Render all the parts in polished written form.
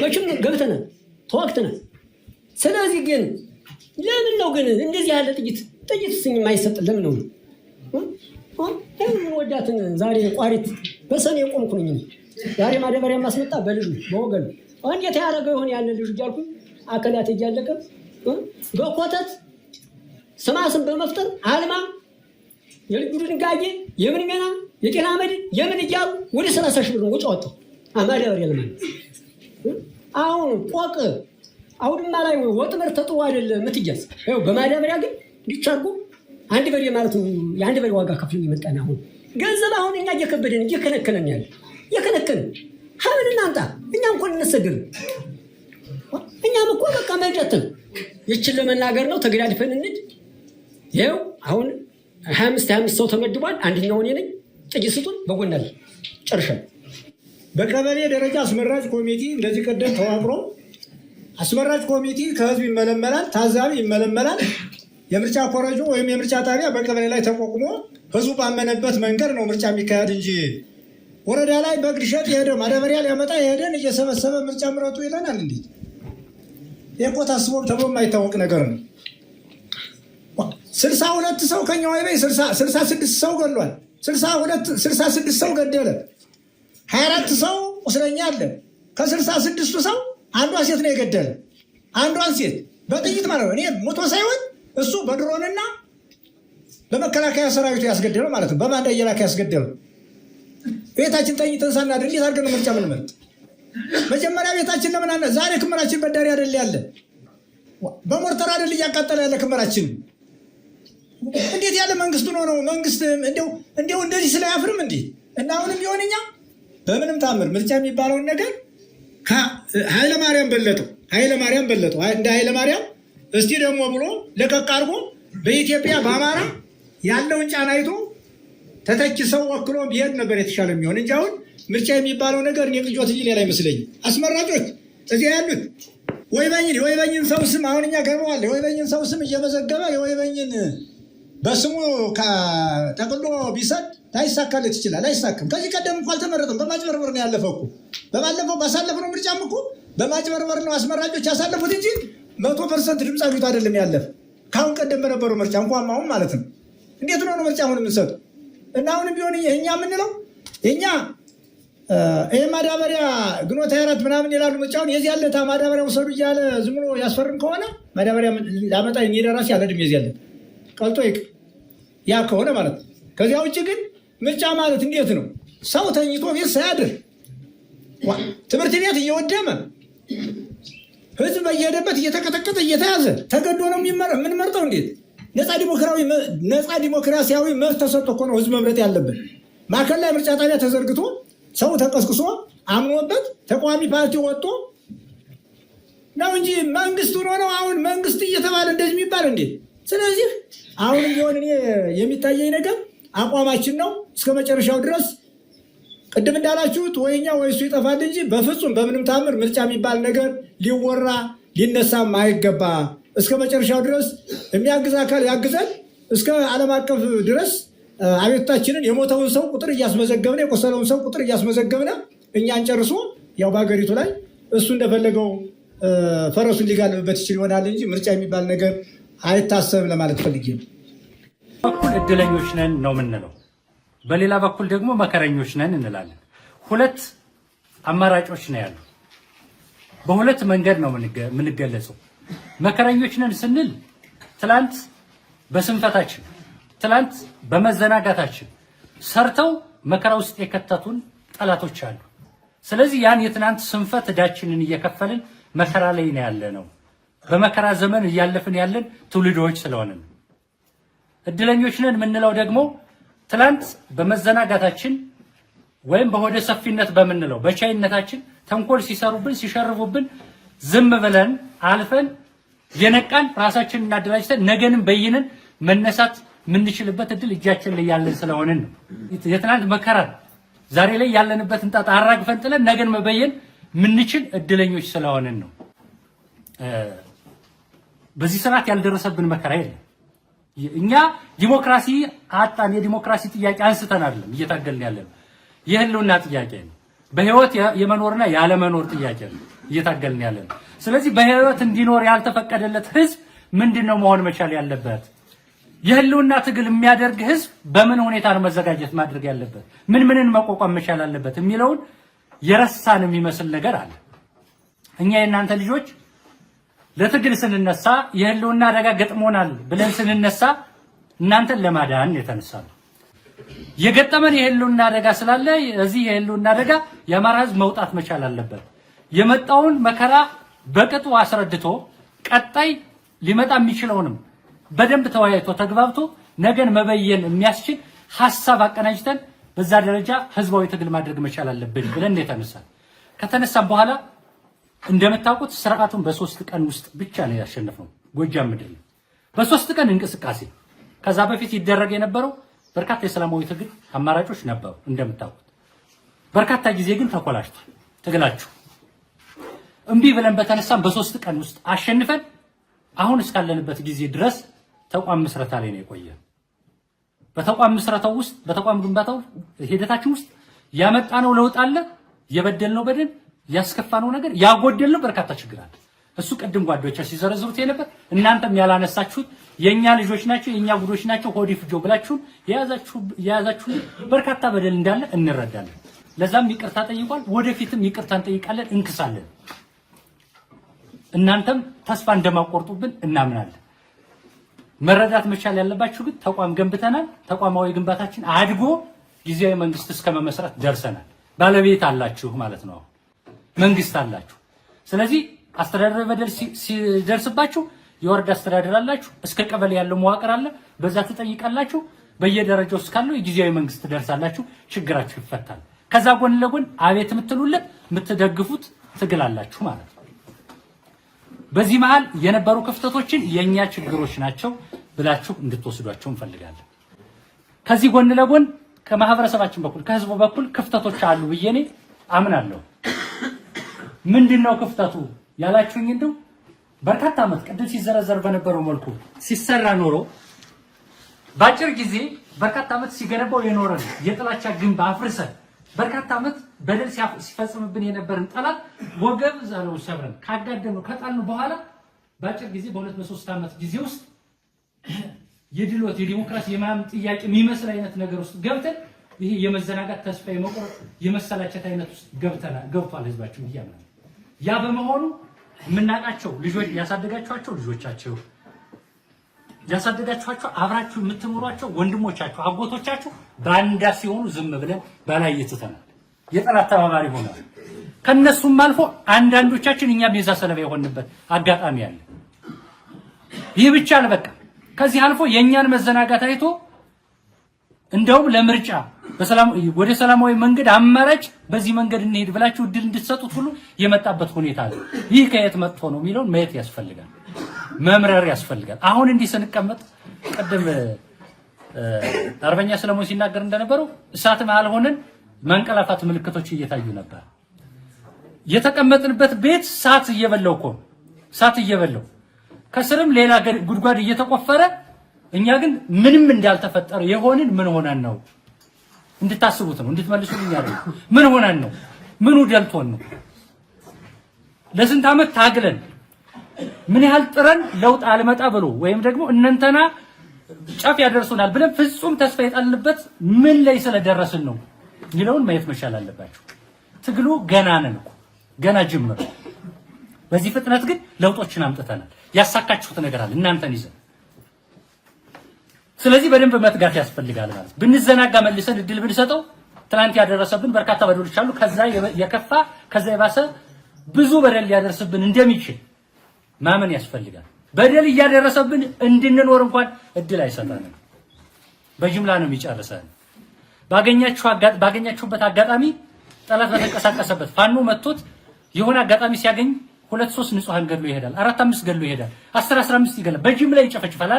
መቼም ገብተናል ተዋግተናል። ስለዚህ ግን ለምን ነው ግን እንደዚህ ያለ ጥይት ስኝ የማይሰጥ ለምን ነው? ወዳትን ዛሬ ቋሪት በሰኔ የቆምኩ ነኝ። ዛሬ ማዳበሪያ ማስመጣ በልጅ በወገን እንዴት ያደረገው ይሆን ያለ ልጅ እያልኩ አከላት እያለቀ በኮተት ስማስን በመፍጠር አልማ የልጁ ድንጋጌ የምን ገና የጤና መድን የምን እያሉ ወደ 30 ሺህ ብር ወጪ አወጣሁ። ማዳበሪያ ለማለት አሁን ቆቅ አውድማ ላይ ወጥመር ተጥዋ አይደለም ምትያዝ ይኸው በማዳበሪያ ግን ሊቻርጉ አንድ በሬ ማለት ነው። የአንድ በሬ ዋጋ ከፍሎ ይመጣና አሁን ገንዘብ አሁን እኛ እየከበደን እየከነከነን ያለ እየከነከነን ሀብን እናንጣ እኛም እኮ እንሰግር እኛም እኮ በቃ መጨተን ይችን ለመናገር ነው። ተገዳድፈን እንድ ይኸው አሁን 25 ሰው ተመድቧል። አንደኛው እኔ ነኝ። ጥቂት ስጡን በጎናል ጨርሻል። በቀበሌ ደረጃ አስመራጭ ኮሚቴ እንደዚህ ቀደም ተዋቅሮ አስመራጭ ኮሚቴ ከህዝብ ይመለመላል፣ ታዛቢ ይመለመላል። የምርጫ ኮረጆ ወይም የምርጫ ጣቢያ በቀበሌ ላይ ተቋቁሞ ህዝቡ ባመነበት መንገድ ነው ምርጫ የሚካሄድ እንጂ ወረዳ ላይ በግድ ሸጥ የሄደ ማዳበሪያ ሊያመጣ የሄደን እየሰበሰበ ምርጫ ምረጡ ይለናል። እንዴት የቆ ታስቦ ተብሎ የማይታወቅ ነገር ነው። 62 ሰው ከኛ ወይ 66 ሰው ገድሏል። 66 ሰው ገደለ። 24 ሰው ቁስለኛ አለ። ከ66ቱ ሰው አንዷ ሴት ነው የገደለ። አንዷን ሴት በጥይት ማለት ነው። እኔ ሞቶ ሳይሆን እሱ በድሮንና በመከላከያ ሰራዊቱ ያስገደለው ማለት ነው። በማንዳ እየላከ ያስገደለው። ቤታችን ተኝተን ሳናድር እንዴት አድርገን ምርጫ ምንመርጥ? መጀመሪያ ቤታችን ለምን አለ? ዛሬ ክምራችን በዳሪ አይደል ያለ? በሞርተር አይደል እያቃጠለ ያለ ክምራችን? እንዴት ያለ መንግስቱ ነው? መንግስት እንደው እንደዚህ ስለያፍርም እንዴ? እና አሁንም ቢሆን እኛ በምንም ታምር ምርጫ የሚባለውን ነገር ኃይለማርያም በለጠው እንደ ኃይለማርያም እስቲ ደግሞ ብሎ ለቀቅ አድርጎ በኢትዮጵያ በአማራ ያለውን ጫና አይቶ ተተኪ ሰው ወክሎ ቢሄድ ነበር የተሻለ የሚሆን እንጂ አሁን ምርጫ የሚባለው ነገር እኔ ቅጆት እንጂ ሌላ አይመስለኝም። አስመራጮች እዚያ ያሉት የወይበኝን ሰው ስም አሁን እኛ ገርመዋል። የወይበኝን ሰው ስም እየመዘገበ የወይበኝን በስሙ ጠቅሎ ቢሰጥ ላይሳካለት ይችላል። አይሳካም። ከዚህ ቀደም እኮ አልተመረጠም። በማጭበርበር ነው ያለፈው እኮ። በባለፈው ባሳለፍነው ምርጫም እኮ በማጭበርበር ነው አስመራጮች ያሳለፉት እንጂ 100% ድምፅ አግኝቶ አይደለም ያለፈ። ካሁን ቀደም በነበረው ምርጫ እንኳን አሁን ማለት ነው። እንዴት ነው ምርጫ አሁን የምንሰጡ? እና አሁንም ቢሆን እኛ የምንለው እኛ ይሄ ማዳበሪያ ግንቦት 24 ምናምን ይላሉ። ምርጫውን የዚህ ያለታ ማዳበሪያ ውሰዱ እያለ ዝም ብሎ ያስፈርም ከሆነ ማዳበሪያ ላመጣ እኔ ደራሲ አልሄድም። የዚህ ያለታ ቀልጦ ያ ከሆነ ማለት ነው። ከዚያ ውጭ ግን ምርጫ ማለት እንዴት ነው? ሰው ተኝቶ ቤት ሳያድር ትምህርት ቤት እየወደመ ህዝብ በየሄደበት እየተቀጠቀጠ እየተያዘ ተገዶ ነው የምንመርጠው? እንዴት ነፃ ዲሞክራሲያዊ መብት ተሰጥቶ እኮ ነው ህዝብ መምረጥ ያለብን። ማዕከል ላይ ምርጫ ጣቢያ ተዘርግቶ ሰው ተቀስቅሶ አምኖበት ተቃዋሚ ፓርቲ ወጥቶ ነው እንጂ መንግስት ሆኖ ነው አሁን መንግስት እየተባለ እንደዚህ የሚባል እንዴት? ስለዚህ አሁንም ቢሆን እኔ የሚታየኝ ነገር አቋማችን ነው እስከ መጨረሻው ድረስ። ቅድም እንዳላችሁት ወይኛ ወይ እሱ ይጠፋል እንጂ በፍጹም በምንም ታምር ምርጫ የሚባል ነገር ሊወራ ሊነሳም አይገባ። እስከ መጨረሻው ድረስ የሚያግዝ አካል ያግዘን። እስከ ዓለም አቀፍ ድረስ አቤቱታችንን የሞተውን ሰው ቁጥር እያስመዘገብነ የቆሰለውን ሰው ቁጥር እያስመዘገብነ እኛን ጨርሶ ያው በሀገሪቱ ላይ እሱ እንደፈለገው ፈረሱን ሊጋልብበት ይችል ይሆናል እንጂ ምርጫ የሚባል ነገር አይታሰብም ለማለት ፈልጌ ነው። በኩል እድለኞች ነን ነው የምንለው፣ በሌላ በኩል ደግሞ መከረኞች ነን እንላለን። ሁለት አማራጮች ነው ያሉ። በሁለት መንገድ ነው የምንገለጸው። መከረኞች ነን ስንል ትላንት በስንፈታችን ትላንት በመዘናጋታችን ሰርተው መከራ ውስጥ የከተቱን ጠላቶች አሉ። ስለዚህ ያን የትናንት ስንፈት ዕዳችንን እየከፈልን መከራ ላይ ነው ያለ ነው። በመከራ ዘመን እያለፍን ያለን ትውልዶች ስለሆነ ነው። እድለኞች ነን የምንለው ደግሞ ትላንት በመዘናጋታችን ወይም በሆደ ሰፊነት በምንለው በቻይነታችን ተንኮል ሲሰሩብን ሲሸርቡብን ዝም ብለን አልፈን የነቃን ራሳችንን እናደራጅተን ነገንም በይነን መነሳት የምንችልበት እድል እጃችን ላይ ያለን ስለሆነን ነው። የትናንት መከራ ዛሬ ላይ ያለንበትን ጣጣ አራግፈን ጥለን ነገን መበየን የምንችል እድለኞች ስለሆነን ነው። በዚህ ስርዓት ያልደረሰብን መከራ የለም። እኛ ዲሞክራሲ አጣን፣ የዲሞክራሲ ጥያቄ አንስተን አይደለም እየታገልን ያለን፣ የህልውና ጥያቄ ነው። በህይወት የመኖርና ያለመኖር ጥያቄ ነው። እየታገልን ያለን። ስለዚህ በህይወት እንዲኖር ያልተፈቀደለት ህዝብ ምንድነው መሆን መቻል ያለበት? የህልውና ትግል የሚያደርግ ህዝብ በምን ሁኔታ ነው መዘጋጀት ማድረግ ያለበት? ምንን መቋቋም መቻል አለበት የሚለውን የረሳን የሚመስል ነገር አለ። እኛ የእናንተ ልጆች ለትግል ስንነሳ የህልውና አደጋ ገጥሞናል ብለን ስንነሳ እናንተን ለማዳን የተነሳ ነው። የገጠመን የህልውና አደጋ ስላለ እዚህ የህልውና አደጋ የአማራ ህዝብ መውጣት መቻል አለበት። የመጣውን መከራ በቅጡ አስረድቶ ቀጣይ ሊመጣ የሚችለውንም በደንብ ተወያይቶ ተግባብቶ ነገን መበየን የሚያስችል ሐሳብ አቀናጅተን በዛ ደረጃ ህዝባዊ ትግል ማድረግ መቻል አለብን ብለን የተነሳ ከተነሳም በኋላ እንደምታውቁት ስርዓቱን በ3 ቀን ውስጥ ብቻ ነው ያሸነፈው። ጎጃም ምድር በ3 ቀን እንቅስቃሴ። ከዛ በፊት ይደረግ የነበረው በርካታ የሰላማዊ ትግል አማራጮች ነበሩ እንደምታውቁት። በርካታ ጊዜ ግን ተኮላሽቷል ትግላችሁ። እምቢ ብለን በተነሳም በ3 ቀን ውስጥ አሸንፈን አሁን እስካለንበት ጊዜ ድረስ ተቋም ምስረታ ላይ ነው የቆየን። በተቋም ምስረታው ውስጥ በተቋም ግንባታው ሂደታችን ውስጥ ያመጣነው ለውጥ አለ። የበደልነው በደል፣ ያስከፋነው ነገር፣ ያጎደልነው በርካታ ችግር አለ። እሱ ቅድም ጓዶቻችሁ ሲዘረዝሩት የነበር እናንተም ያላነሳችሁት የኛ ልጆች ናቸው የኛ ጉዶች ናቸው ሆዲ ፍጆ ብላችሁ የያዛችሁ በርካታ በደል እንዳለ እንረዳለን። ለዛም ይቅርታ ጠይቋል። ወደፊትም ይቅርታ እንጠይቃለን፣ እንክሳለን። እናንተም ተስፋ እንደማቆርጡብን እናምናለን። መረዳት መቻል ያለባችሁ ግን ተቋም ገንብተናል። ተቋማዊ ግንባታችን አድጎ ጊዜያዊ መንግስት እስከመመስረት ደርሰናል። ባለቤት አላችሁ ማለት ነው። መንግስት አላችሁ። ስለዚህ አስተዳደር በደል ሲደርስባችሁ የወረዳ አስተዳደር አላችሁ። እስከ ቀበሌ ያለው መዋቅር አለ። በዛ ትጠይቃላችሁ። በየደረጃው እስካለው የጊዜያዊ መንግስት ትደርሳላችሁ። ችግራችሁ ይፈታል። ከዛ ጎን ለጎን አቤት የምትሉለት የምትደግፉት ትግል አላችሁ ማለት ነው። በዚህ መሃል የነበሩ ክፍተቶችን የኛ ችግሮች ናቸው ብላችሁ እንድትወስዷቸው እንፈልጋለን። ከዚህ ጎን ለጎን ከማህበረሰባችን በኩል ከህዝቡ በኩል ክፍተቶች አሉ ብዬ እኔ አምናለሁ። ምንድነው ክፍተቱ ያላችሁኝ? እንደው በርካታ ዓመት ቅድም ሲዘረዘር በነበረው መልኩ ሲሰራ ኖሮ ባጭር ጊዜ በርካታ ዓመት ሲገነባው የኖረን የጥላቻ ግንብ አፍርሰን በርካታ ዓመት በደል ሲፈጽምብን የነበረን ጠላት ወገብ ዘለው ሰብረን ካጋደመው ከጣልን በኋላ ባጭር ጊዜ በ2-3 ዓመት ጊዜ ውስጥ የድሎት የዲሞክራሲ የማም ጥያቄ የሚመስል አይነት ነገር ውስጥ ገብተን ይሄ የመዘናጋት ተስፋ የመቆረጥ የመሰላቸት አይነት ውስጥ ገብቷል ህዝባችን ይያምናል። ያ በመሆኑ የምናቃቸው ልጆች ያሳደጋችኋቸው ልጆቻችሁ ያሳደጋችኋቸው አብራችሁ የምትኖሯቸው ወንድሞቻችሁ አጎቶቻችሁ ባንዳ ሲሆኑ ዝም ብለን ባላይ እየተተናል የጠላት ተባባሪ ሆነዋል። ከነሱም አልፎ አንዳንዶቻችን እኛም የዛ ሰለባ የሆንበት አጋጣሚ አለ። ይህ ብቻ አልበቃ። ከዚህ አልፎ የኛን መዘናጋት አይቶ እንደውም ለምርጫ ወደ ሰላማዊ መንገድ አማራጭ በዚህ መንገድ እንሄድ ብላችሁ እድል እንድትሰጡት ሁሉ የመጣበት ሁኔታ አለ። ይህ ከየት መጥቶ ነው የሚለውን ማየት ያስፈልጋል፣ መምረር ያስፈልጋል። አሁን እንዲህ ስንቀመጥ ቀደም አርበኛ ሰለሞን ሲናገር እንደነበረው እሳት መሃል ሆነን መንቀላፋት ምልክቶች እየታዩ ነበር። የተቀመጥንበት ቤት እሳት እየበላው እኮ እሳት እየበላው ከስርም ሌላ ጉድጓድ እየተቆፈረ እኛ ግን ምንም እንዳልተፈጠረ የሆንን ምን ሆነን ነው እንድታስቡት ነው እንድትመልሱልኝ አይደል? ምን ሆነን ነው? ምኑ ደልቶን ነው? ለስንት ዓመት ታግለን ምን ያህል ጥረን ለውጥ አልመጣ ብሎ ወይም ደግሞ እነንተና ጫፍ ያደርሱናል ብለን ፍጹም ተስፋ የጣልንበት ምን ላይ ስለደረስን ነው የሚለውን ማየት መቻል አለባችሁ። ትግሉ ገና ነን እኮ ገና ጅምር። በዚህ ፍጥነት ግን ለውጦችን አምጥተናል። ያሳካችሁት ነገር አለ እናንተን ይዘን። ስለዚህ በደንብ መትጋት ያስፈልጋል ማለት ብንዘናጋ መልሰን እድል ብንሰጠው ትናንት ያደረሰብን በርካታ በደሎች አሉ። ከዛ የከፋ ከዛ የባሰ ብዙ በደል ሊያደርስብን እንደሚችል ማመን ያስፈልጋል። በደል እያደረሰብን እንድንኖር እንኳን እድል አይሰጠንም። በጅምላ ነው የሚጨርሰን። ባገኛችሁበት አጋጣሚ ጠላት በተንቀሳቀሰበት ፋኖ መጥቶት የሆነ አጋጣሚ ሲያገኝ 2-3 ንጹሃን ገድሎ ይሄዳል። 4-5 ገድሎ ይሄዳል። 10-15 ይገላል። በጅምላ ይጨፈጭፋል።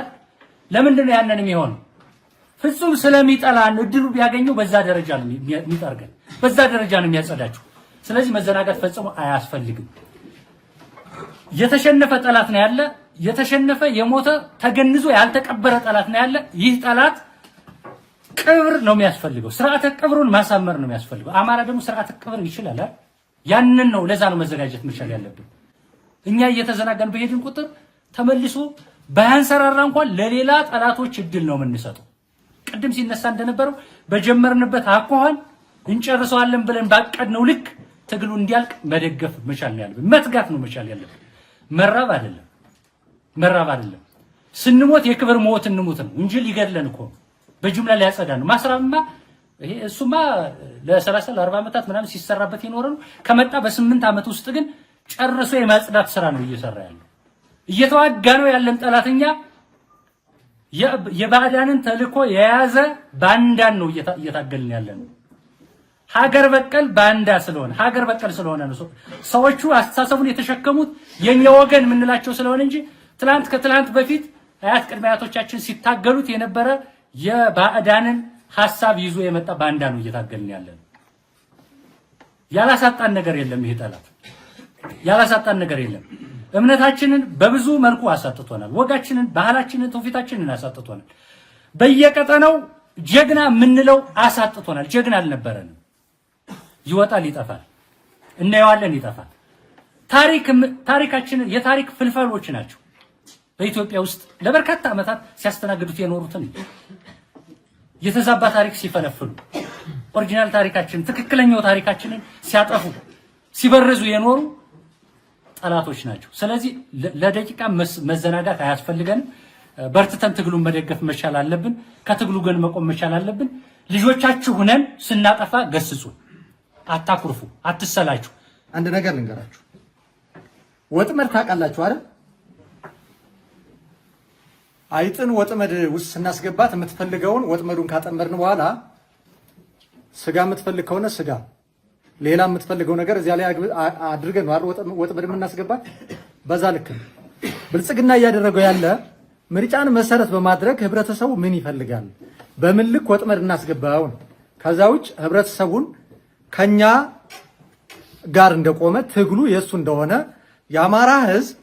ለምንድን ነው ያንን የሚሆነው? ፍጹም ስለሚጠላን እድሉ ቢያገኘው በዛ ደረጃ ነው የሚጠርገን፣ በዛ ደረጃ ነው የሚያጸዳችሁ። ስለዚህ መዘናጋት ፈጽሞ አያስፈልግም። የተሸነፈ ጠላት ነው ያለ፣ የተሸነፈ የሞተ ተገንዞ ያልተቀበረ ጠላት ነው ያለ። ይህ ጠላት ቅብር ነው የሚያስፈልገው። ስርዓተ ቅብሩን ማሳመር ነው የሚያስፈልገው። አማራ ደግሞ ስርዓተ ቅብር ይችላል ያንን ነው ለዛ ነው መዘጋጀት መቻል ያለብን። እኛ እየተዘናጋን በሄድን ቁጥር ተመልሶ ባያንሰራራ እንኳን ለሌላ ጠላቶች እድል ነው የምንሰጠው። ቅድም ሲነሳ እንደነበረው በጀመርንበት አኳኋን እንጨርሰዋለን ብለን ባቀድነው ልክ ትግሉ እንዲያልቅ መደገፍ መቻል ነው ያለብን። መትጋት ነው መቻል ያለብን። መራብ አይደለም። ስንሞት የክብር ሞት እንሞት ነው እንጂ ሊገድለን እኮ በጅምላ ሊያጸዳ ነው። ማስራብማ ይሄ እሱማ ለ30 ለ40 ዓመታት ምናምን ሲሰራበት የኖረ ነው። ከመጣ በ8 ዓመት ውስጥ ግን ጨርሶ የማጽዳት ስራ ነው እየሰራ ያለው። እየተዋጋ ነው ያለን ጠላተኛ የባዕዳንን ተልኮ የያዘ ባንዳን ነው እየታገልን ያለን። ሀገር በቀል ባንዳ ስለሆነ ነው ሰዎቹ አስተሳሰቡን የተሸከሙት የኛ ወገን የምንላቸው ስለሆነ እንጂ ከትላንት በፊት አያት ቅድመ አያቶቻችን ሲታገሉት የነበረ የባዕዳንን ሐሳብ ይዞ የመጣ ባንዳ ነው እየታገልን ያለን። ያላሳጣን ነገር የለም። ይሄ ጠላት ያላሳጣን ነገር የለም። እምነታችንን በብዙ መልኩ አሳጥቶናል። ወጋችንን፣ ባህላችንን፣ ትውፊታችንን አሳጥቶናል። በየቀጠናው ጀግና የምንለው አሳጥቶናል። ጀግና አልነበረንም። ይወጣል፣ ይጠፋል፣ እናየዋለን፣ ይጠፋል። ታሪካችንን የታሪክ ፍልፈሎች ናቸው በኢትዮጵያ ውስጥ ለበርካታ ዓመታት ሲያስተናግዱት የኖሩትን የተዛባ ታሪክ ሲፈለፍሉ ኦሪጂናል ታሪካችን ትክክለኛው ታሪካችንን ሲያጠፉ ሲበርዙ የኖሩ ጠላቶች ናቸው። ስለዚህ ለደቂቃ መዘናጋት አያስፈልገንም። በርትተን ትግሉን መደገፍ መቻል አለብን። ከትግሉ ግን መቆም መቻል አለብን። ልጆቻችሁ ሆነን ስናጠፋ ገስጹን፣ አታኩርፉ፣ አትሰላችሁ። አንድ ነገር ልንገራችሁ። ወጥመድ ታውቃላችሁ አይደል? አይጥን ወጥመድ ውስጥ ስናስገባት የምትፈልገውን ወጥመዱን ካጠመድን በኋላ ስጋ የምትፈልግ ከሆነ ስጋ፣ ሌላ የምትፈልገው ነገር እዚያ ላይ አድርገን ነው ወጥመድ የምናስገባት። በዛ ልክ ብልጽግና እያደረገው ያለ ምርጫን መሰረት በማድረግ ህብረተሰቡ ምን ይፈልጋል፣ በምን ልክ ወጥመድ እናስገባው ነው። ከዛ ውጭ ህብረተሰቡን ከኛ ጋር እንደቆመ ትግሉ የሱ እንደሆነ የአማራ ህዝብ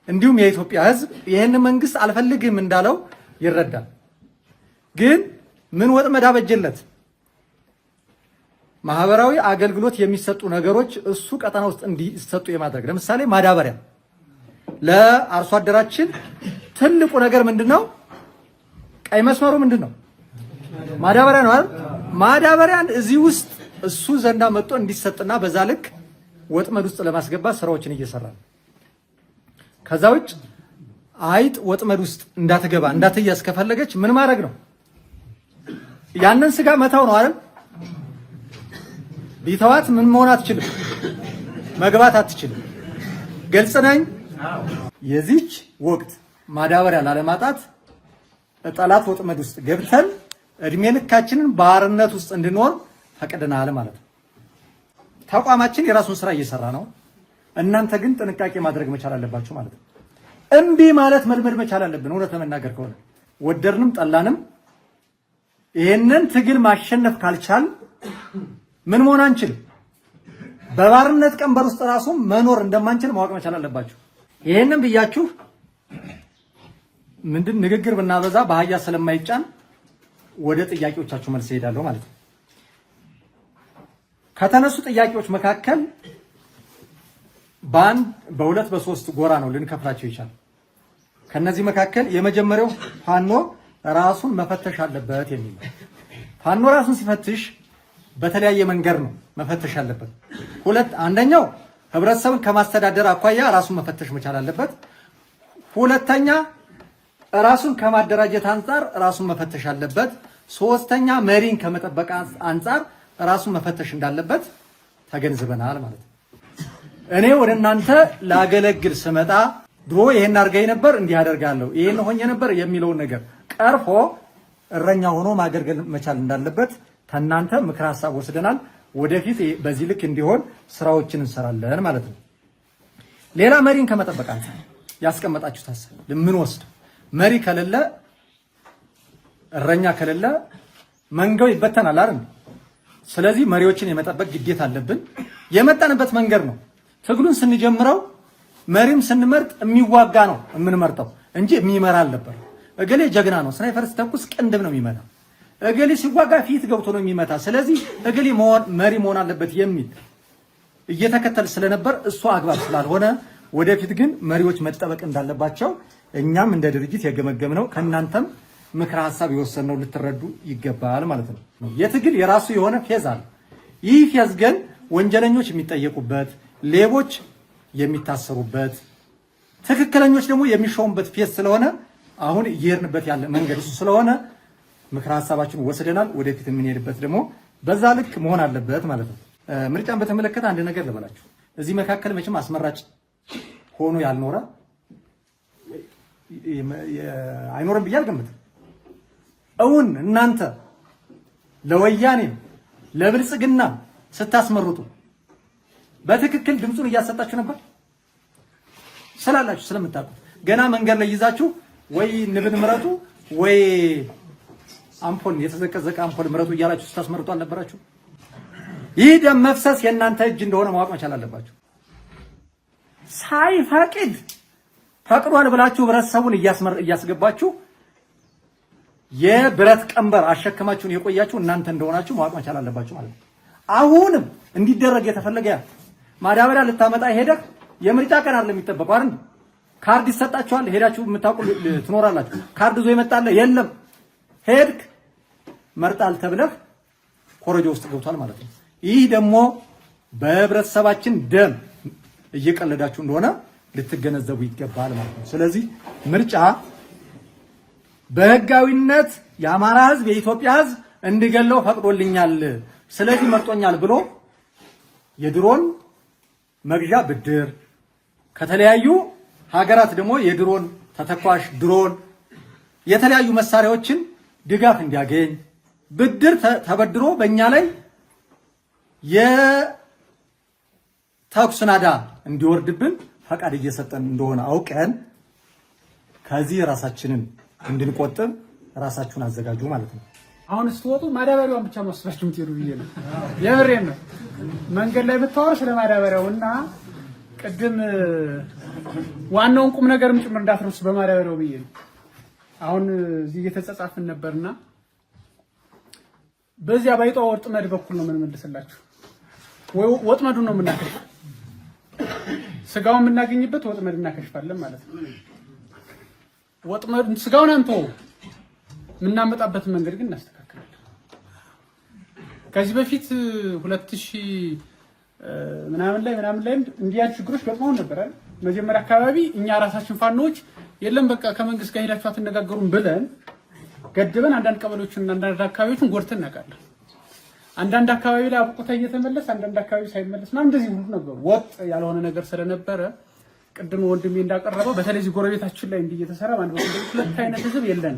እንዲሁም የኢትዮጵያ ህዝብ ይሄን መንግስት አልፈልግም እንዳለው ይረዳል። ግን ምን ወጥመድ አበጀለት? ማህበራዊ አገልግሎት የሚሰጡ ነገሮች እሱ ቀጠና ውስጥ እንዲሰጡ የማድረግ ለምሳሌ ማዳበሪያ ለአርሶ አደራችን ትልቁ ነገር ምንድነው? ቀይ መስመሩ ምንድነው? ማዳበሪያ ነው አይደል? ማዳበሪያን እዚህ ውስጥ እሱ ዘንዳ መጥቶ እንዲሰጥና በዛ ልክ ወጥመድ ውስጥ ለማስገባት ስራዎችን እየሰራ ነው። ከዛ ውጭ አይጥ ወጥመድ ውስጥ እንዳትገባ እንዳትያዝ ከፈለገች ምን ማድረግ ነው? ያንን ስጋ መታው ነው አይደል? ቢተዋት ምን መሆን አትችልም፣ መግባት አትችልም። ግልጽ ነኝ። የዚች ወቅት ማዳበሪያ ላለማጣት ጠላት ወጥመድ ውስጥ ገብተን እድሜ ልካችንን ባርነት ውስጥ እንድንኖር ፈቅደናል ማለት ነው። ተቋማችን የራሱን ስራ እየሰራ ነው። እናንተ ግን ጥንቃቄ ማድረግ መቻል አለባችሁ ማለት ነው። እምቢ ማለት መልመድ መቻል አለብን። እውነት ለመናገር ከሆነ ወደድንም ጠላንም ይሄንን ትግል ማሸነፍ ካልቻል ምን መሆን አንችልም። በባርነት ቀንበር ውስጥ ራሱ መኖር እንደማንችል ማወቅ መቻል አለባችሁ። ይሄንን ብያችሁ ምንድን ንግግር ብናበዛ በአህያ ስለማይጫን ወደ ጥያቄዎቻችሁ መልስ እሄዳለሁ ማለት ነው። ከተነሱ ጥያቄዎች መካከል በአንድ በሁለት በሶስት ጎራ ነው ልንከፍላቸው ይቻላል። ከነዚህ መካከል የመጀመሪያው ፋኖ ራሱን መፈተሽ አለበት የሚል ነው። ፋኖ ራሱን ሲፈትሽ በተለያየ መንገድ ነው መፈተሽ አለበት። አንደኛው ህብረተሰብን ከማስተዳደር አኳያ ራሱን መፈተሽ መቻል አለበት። ሁለተኛ ራሱን ከማደራጀት አንፃር ራሱን መፈተሽ አለበት። ሶስተኛ መሪን ከመጠበቅ አንፃር ራሱን መፈተሽ እንዳለበት ተገንዝበናል ማለት ነው። እኔ ወደ እናንተ ላገለግል ስመጣ ድሮ ይሄን አድርገኝ ነበር እንዲህ አደርጋለሁ ይሄን ሆኜ ነበር የሚለውን ነገር ቀርፎ እረኛ ሆኖ ማገልገል መቻል እንዳለበት ከእናንተ ምክር ሐሳብ ወስደናል። ወደፊት በዚህ ልክ እንዲሆን ስራዎችን እንሰራለን ማለት ነው። ሌላ መሪን ከመጠበቅ አንፃር ያስቀመጣችሁት ሐሳብ ምን ወስድ መሪ ከሌለ እረኛ ከሌለ መንጋው ይበተናል አይደል? ስለዚህ መሪዎችን የመጠበቅ ግዴታ አለብን። የመጣንበት መንገድ ነው። ትግሉን ስንጀምረው መሪም ስንመርጥ የሚዋጋ ነው የምንመርጠው እንጂ የሚመራ አልነበር። እገሌ ጀግና ነው ስናይፐር ሲተኩስ ቅንድብ ነው የሚመታ፣ እገሌ ሲዋጋ ፊት ገብቶ ነው የሚመታ፣ ስለዚህ እገሌ መሪ መሆን አለበት የሚል እየተከተል ስለነበር እሱ አግባብ ስላልሆነ ወደፊት ግን መሪዎች መጠበቅ እንዳለባቸው እኛም እንደ ድርጅት የገመገምነው ከእናንተም ምክረ ሐሳብ የወሰነው ልትረዱ ይገባል ማለት ነው። የትግል የራሱ የሆነ ፌዝ አለ። ይህ ፌዝ ግን ወንጀለኞች የሚጠየቁበት፣ ሌቦች የሚታሰሩበት፣ ትክክለኞች ደግሞ የሚሾሙበት ፌዝ ስለሆነ አሁን እየሄድንበት ያለ መንገድ እሱ ስለሆነ ምክረ ሐሳባችን ወስደናል። ወደፊት የምንሄድበት ደግሞ በዛ ልክ መሆን አለበት ማለት ነው። ምርጫን በተመለከተ አንድ ነገር ልበላችሁ። እዚህ መካከል መቼም አስመራጭ ሆኖ ያልኖረ አይኖርም ብዬ አልገምትም። እውን እናንተ ለወያኔ ለብልጽግና ስታስመርጡ በትክክል ድምፁን እያሰጣችሁ ነበር ስላላችሁ ስለምታውቁ ገና መንገድ ላይ ይዛችሁ ወይ ንብን ምረጡ ወይ አምፖል የተዘቀዘቀ አምፖል ምረጡ እያላችሁ ስታስመርጡ አልነበራችሁ? ይህ ደም መፍሰስ የእናንተ እጅ እንደሆነ ማወቅ መቻል አለባችሁ። ሳይፈቅድ ፈቅዷል ብላችሁ ህብረተሰቡን እያስገባችሁ የብረት ቀንበር አሸከማችሁን የቆያችሁ እናንተ እንደሆናችሁ ማወቅ መቻል አለባችሁ ማለት ነው። አሁንም እንዲደረግ የተፈለገ ማዳበሪያ ልታመጣ ሄደህ የምርጫ ቀን አይደለም የሚጠበቀው አይደል? ካርድ ይሰጣችኋል። ሄዳችሁ የምታውቁ ትኖራላችሁ። ካርድ ዞ ይመጣል የለም ሄድክ መርጣል ተብለህ ኮረጆ ውስጥ ገብቷል ማለት ነው። ይህ ደግሞ በህብረተሰባችን ደም እየቀለዳችሁ እንደሆነ ልትገነዘቡ ይገባል ማለት ነው። ስለዚህ ምርጫ በህጋዊነት የአማራ ህዝብ የኢትዮጵያ ህዝብ እንዲገለው ፈቅዶልኛል፣ ስለዚህ መርጦኛል ብሎ የድሮን መግዣ ብድር ከተለያዩ ሀገራት ደግሞ የድሮን ተተኳሽ ድሮን የተለያዩ መሳሪያዎችን ድጋፍ እንዲያገኝ ብድር ተበድሮ በእኛ ላይ የተኩስ ናዳ እንዲወርድብን ፈቃድ እየሰጠን እንደሆነ አውቀን ከዚህ ራሳችንን እንድንቆጥብ ራሳችሁን አዘጋጁ ማለት ነው። አሁን ስትወጡ ማዳበሪያውን ብቻ መስሏችሁ የምትሄዱ ብዬ ነው። የምሬን ነው። መንገድ ላይ ብታወሩ ስለ ማዳበሪያውና ቅድም ዋናውን ቁም ነገርም ጭምር እንዳትረሱ በማዳበሪያው ብዬ ነው። አሁን እዚህ እየተጻጻፍን ነበርና በዚያ ባይጧ ወጥመድ በኩል ነው የምንመልስላችሁ። ወጥመዱን ነው የምናከሽፍ፣ ስጋውን የምናገኝበት ወጥመድ እናከሽፋለን ማለት ነው። ወጥመድ ስጋውን አንተ የምናመጣበትን መንገድ ግን እናስተካክላለን። ከዚህ በፊት 2000 ምናምን ላይ እንዲያ ችግሮች ገጥመው ነበር አይደል? መጀመሪያ አካባቢ እኛ ራሳችን ፋኖች የለም በቃ ከመንግስት ጋር ሄዳችሁ አትነጋገሩም ብለን ገድበን አንዳንድ ቀበሌዎችን እና አንዳንድ አካባቢዎችን ጎድተን እናውቃለን። አንዳንድ አካባቢ ላይ አብቁታ እየተመለሰ አንዳንድ አካባቢ ሳይመለስ እና እንደዚህ ሁሉ ነገር ወጥ ያልሆነ ነገር ስለነበረ ቅድም ወንድሜ እንዳቀረበው በተለይ እዚህ ጎረቤታችን ላይ እንዲህ እየተሰራ አንድ በኩል ሁለት አይነት ህዝብ የለን።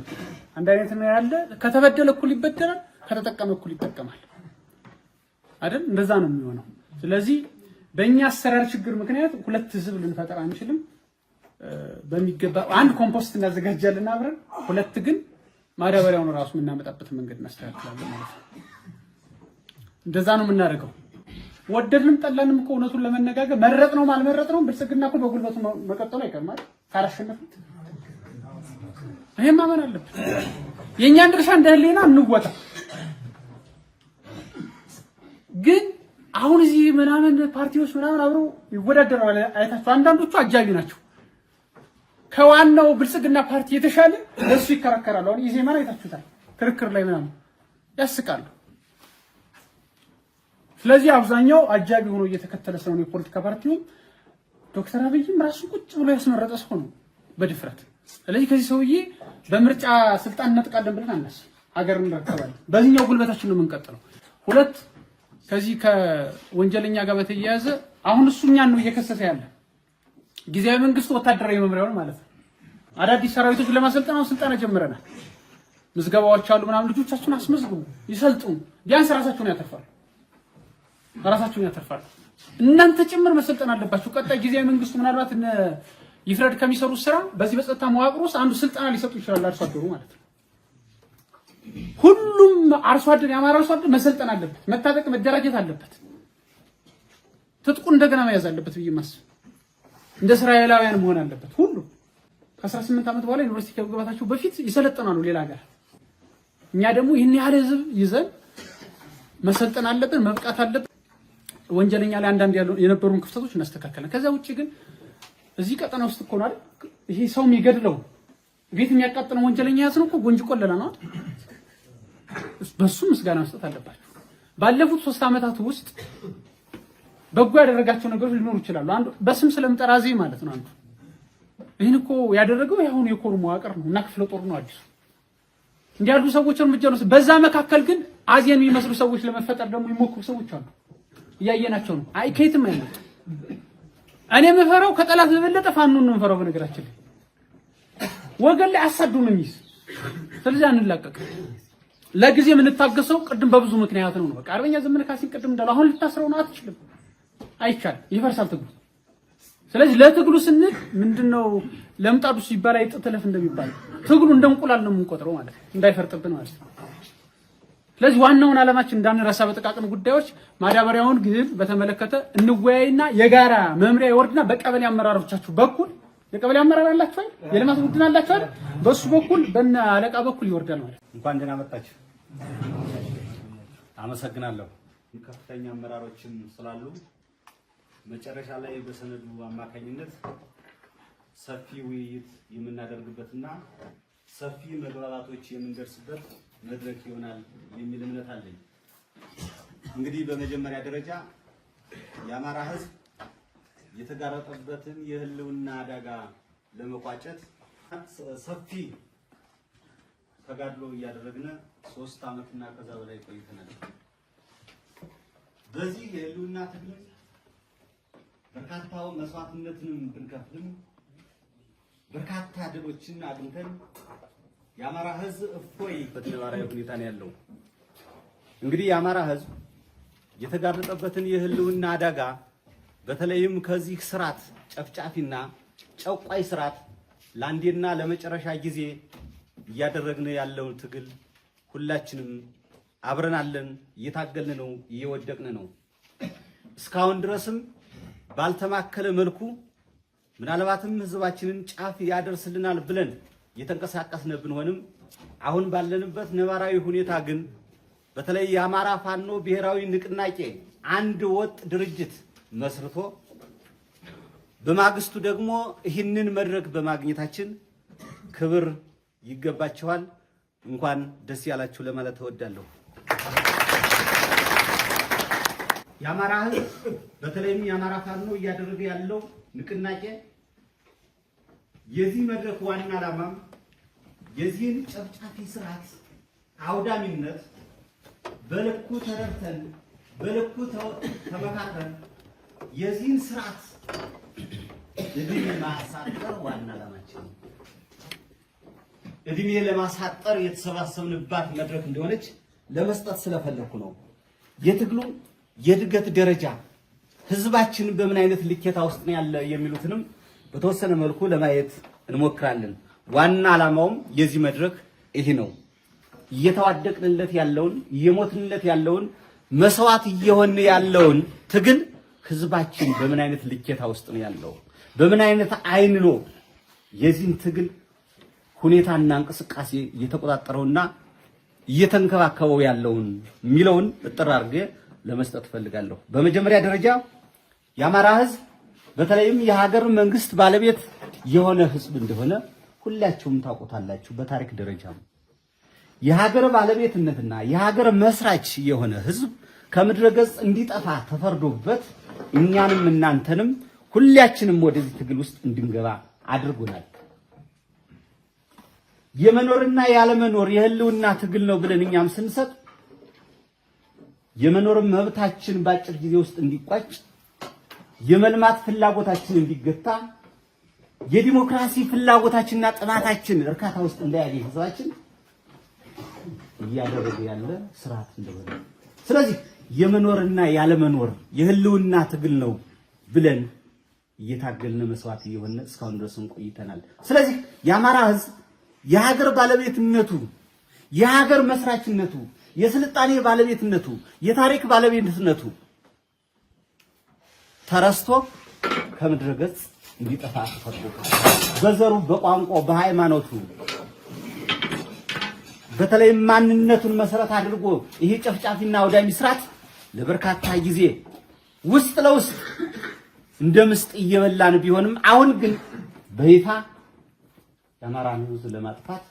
አንድ አይነት ነው ያለ። ከተበደለ እኩል ይበደላል፣ ከተጠቀመ እኩል ይጠቀማል አይደል? እንደዛ ነው የሚሆነው። ስለዚህ በእኛ አሰራር ችግር ምክንያት ሁለት ህዝብ ልንፈጠር አንችልም። በሚገባ አንድ ኮምፖስት እናዘጋጃለን አብረን፣ ሁለት ግን ማዳበሪያውን ራሱ የምናመጣበት መንገድ እናስተካክላለን ማለት ነው። እንደዛ ነው የምናደርገው። ወደድንም ጠላንም እኮ እውነቱን ለመነጋገር መረጥነው አልመረጥነውም ብልጽግና እኮ በጉልበቱ መቀጠሉ አይቀርም አይደል? ካላሸነፉት ይሄን ማመን አለብን። የእኛን ድርሻ እንደ ህሊና እንወጣ። ግን አሁን እዚህ ምናምን ፓርቲዎች ምናምን አብረው ይወዳደራሉ አይታችሁ። አንዳንዶቹ አጃቢ ናቸው። ከዋናው ብልጽግና ፓርቲ የተሻለ ለሱ ይከራከራሉ። አሁን ኢዜማን አይታችሁታል። ክርክር ላይ ምናምን ያስቃሉ። ስለዚህ አብዛኛው አጃቢ ሆኖ እየተከተለ ስለሆነ የፖለቲካ ፓርቲው ዶክተር አብይም ራሱ ቁጭ ብሎ ያስመረጠ ሰው ነው በድፍረት። ስለዚህ ከዚህ ሰውዬ በምርጫ ስልጣን እንነጥቃለን ብለን አናስብ። ሀገር እንረከባለን። በዚህኛው ጉልበታችን ነው የምንቀጥለው። ሁለት ከዚህ ከወንጀለኛ ጋር በተያያዘ አሁን እሱ እኛን ነው እየከሰሰ ያለ ጊዜያዊ መንግስት ወታደራዊ መምሪያውን ማለት ነው። አዳዲስ ሰራዊቶች ለማሰልጠን አሁን ስልጠና ጀምረናል። ምዝገባዎች አሉ ምናምን። ልጆቻችሁን አስመዝግቡ፣ ይሰልጡን። ቢያንስ ራሳችሁን ያተርፋሉ። እናንተ ጭምር መሰልጠን አለባችሁ። ቀጣይ ጊዜያዊ መንግስቱ ምናልባት ይፍረድ ከሚሰሩት ስራ በዚህ በጸጥታ መዋቅር ውስጥ አንዱ ስልጠና ሊሰጡ ይችላል። አርሶ አደሩ ማለት ነው። ሁሉም አርሶ አደር የአማራ አርሶ አደር መሰልጠን አለበት፣ መታጠቅ፣ መደራጀት አለበት። ትጥቁ እንደገና መያዝ አለበት ብዬ ማስብ እንደ እስራኤላውያን መሆን አለበት። ሁሉ ከ18 ዓመት በኋላ ዩኒቨርሲቲ ከመግባታቸው በፊት ይሰለጠናሉ ሌላ ሀገር። እኛ ደግሞ ይህን ያህል ህዝብ ይዘን መሰልጠን አለብን፣ መብቃት አለብን። ወንጀለኛ ላይ አንዳንድ የነበሩን ክፍተቶች እናስተካከለን። ከዛ ውጪ ግን እዚህ ቀጠና ውስጥ እኮ ነው አይደል ይሄ ሰው የሚገድለው ቤት የሚያቃጥለው ወንጀለኛ ያዝነው እኮ ጎንጅ ቆለላ ነው። በሱ ምስጋና መስጠት አለባችሁ። ባለፉት 3 ዓመታት ውስጥ በጎ ያደረጋቸው ነገሮች ሊኖሩ ይችላሉ። አንዱ በስም ስለምጠራዚ ማለት ነው። አንዱ ይሄን እኮ ያደረገው ያሁን የኮር መዋቅር ነው እና ክፍለ ጦር ነው አዲሱ እንዲያሉ ሰዎች እርምጃ ነው። በዛ መካከል ግን አዚያን የሚመስሉ ሰዎች ለመፈጠር ደግሞ ይሞክሩ ሰዎች አሉ። እያየናቸው ነው። አይ ከየትም አይመጡ። እኔ የምፈራው ከጠላት በበለጠ ፋኖን ነው የምፈራው። በነገራችን ላይ ወገን ላይ አሳዱ ነው የሚይዝ። ስለዚህ አንላቀቅ። ለጊዜ የምንታገሰው ቅድም በብዙ ምክንያት ነው። በቃ አርበኛ ዘመነ ካሴን ቅድም እንዳለው አሁን ልታስረው ነው አትችልም። አይቻልም። ይፈርሳል ትግሉ። ስለዚህ ለትግሉ ስንል ምንድነው ለምጣዱ ሲባል አይጥተለፍ እንደሚባል ትግሉ እንደምቁላል ነው የምንቆጥረው ማለት ነው። እንዳይፈርጥብን ማለት ነው። ስለዚህ ዋናውን ዓላማችን እንዳንረሳ በጥቃቅን ጉዳዮች ማዳበሪያውን ግን በተመለከተ እንወያይና የጋራ መምሪያ ይወርድና በቀበሌ አመራሮቻችሁ በኩል የቀበሌ አመራር አላችሁ አይደል? የልማት ቡድን አላችሁ አይደል? በሱ በኩል በእነ አለቃ በኩል ይወርዳል ማለት ነው። እንኳን ደህና መጣችሁ። አመሰግናለሁ። ከፍተኛ አመራሮችም ስላሉ መጨረሻ ላይ በሰነዱ አማካኝነት ሰፊ ውይይት የምናደርግበትና ሰፊ መግባባቶች የምንደርስበት መድረክ ይሆናል የሚል እምነት አለኝ። እንግዲህ በመጀመሪያ ደረጃ የአማራ ሕዝብ የተጋረጠበትን የህልውና አደጋ ለመቋጨት ሰፊ ተጋድሎ እያደረግን 3 ዓመትና ከዛ በላይ ቆይተናል። በዚህ የህልውና ትግል በርካታው መስዋዕትነትንም ብንከፍልም በርካታ ድሎችን አግኝተን የአማራ ህዝብ እፎይ በተነባራዊ ሁኔታ ነው ያለው። እንግዲህ የአማራ ህዝብ የተጋረጠበትን የህልውና አደጋ በተለይም ከዚህ ስርዓት ጨፍጫፊና ጨቋይ ስርዓት ለአንዴና ለመጨረሻ ጊዜ እያደረግን ያለውን ትግል ሁላችንም አብረን አለን፣ እየታገልን ነው፣ እየወደቅን ነው። እስካሁን ድረስም ባልተማከለ መልኩ ምናልባትም ህዝባችንን ጫፍ ያደርስልናል ብለን የተንቀሳቀስን ብንሆንም አሁን ባለንበት ነባራዊ ሁኔታ ግን በተለይ የአማራ ፋኖ ብሔራዊ ንቅናቄ አንድ ወጥ ድርጅት መስርቶ በማግስቱ ደግሞ ይህንን መድረክ በማግኘታችን ክብር ይገባቸዋል። እንኳን ደስ ያላችሁ ለማለት እወዳለሁ። የአማራ ህዝብ በተለይም የአማራ ፋኖ እያደረገ ያለው ንቅናቄ የዚህ መድረክ ዋና ዓላማም የዚህን ጨፍጫፊ ስርዓት አውዳሚነት በልኩ ተረድተን በልኩ ተመካከረን የዚህን ስርዓት እድሜ ማሳጠር ዋና ዓላማችን እድሜ ለማሳጠር የተሰባሰብንባት መድረክ እንደሆነች ለመስጠት ስለፈለኩ ነው። የትግሉ የእድገት ደረጃ ህዝባችን በምን አይነት ልኬታ ውስጥ ነው ያለ የሚሉትንም በተወሰነ መልኩ ለማየት እንሞክራለን። ዋና ዓላማውም የዚህ መድረክ ይሄ ነው። እየተዋደቅንለት ያለውን እየሞትንለት ያለውን መስዋዕት እየሆነ ያለውን ትግል ህዝባችን በምን አይነት ልኬታ ውስጥ ነው ያለው፣ በምን አይነት አይን ነው የዚህን ትግል ሁኔታና እንቅስቃሴ እየተቆጣጠረውና እየተንከባከበው ያለውን ሚለውን እጥር አድርጌ ለመስጠት ፈልጋለሁ። በመጀመሪያ ደረጃ የአማራ ህዝብ በተለይም የሀገር መንግስት ባለቤት የሆነ ህዝብ እንደሆነ ሁላችሁም ታውቁታላችሁ። በታሪክ ደረጃ የሀገር ባለቤትነትና የሀገር መስራች የሆነ ህዝብ ከምድረ ገጽ እንዲጠፋ ተፈርዶበት እኛንም እናንተንም ሁላችንም ወደዚህ ትግል ውስጥ እንድንገባ አድርጎናል። የመኖርና ያለመኖር የህልውና ትግል ነው ብለን እኛም ስንሰጥ የመኖር መብታችን በአጭር ጊዜ ውስጥ እንዲቋጭ፣ የመልማት ፍላጎታችን እንዲገታ፣ የዲሞክራሲ ፍላጎታችንና ጥማታችን እርካታ ውስጥ እንዳያገኝ ህዝባችን እያደረገ ያለ ስርዓት እንደሆነ ስለዚህ የመኖርና ያለመኖር የህልውና ትግል ነው ብለን እየታገልን መስዋዕት እየሆነ እስካሁን ድረስ ቆይተናል። ስለዚህ የአማራ ህዝብ የሀገር ባለቤትነቱ፣ የሀገር መስራችነቱ፣ የስልጣኔ ባለቤትነቱ፣ የታሪክ ባለቤትነቱ ተረስቶ ከምድረ ገጽ እንዲጠፋ ተፈርዶታል። በዘሩ፣ በቋንቋው፣ በሃይማኖቱ በተለይ ማንነቱን መሰረት አድርጎ ይሄ ጨፍጫፊና አውዳሚ ስርዓት ለበርካታ ጊዜ ውስጥ ለውስጥ እንደ ምስጥ እየበላን ቢሆንም አሁን ግን በይፋ የአማራን ሕዝብ ለማጥፋት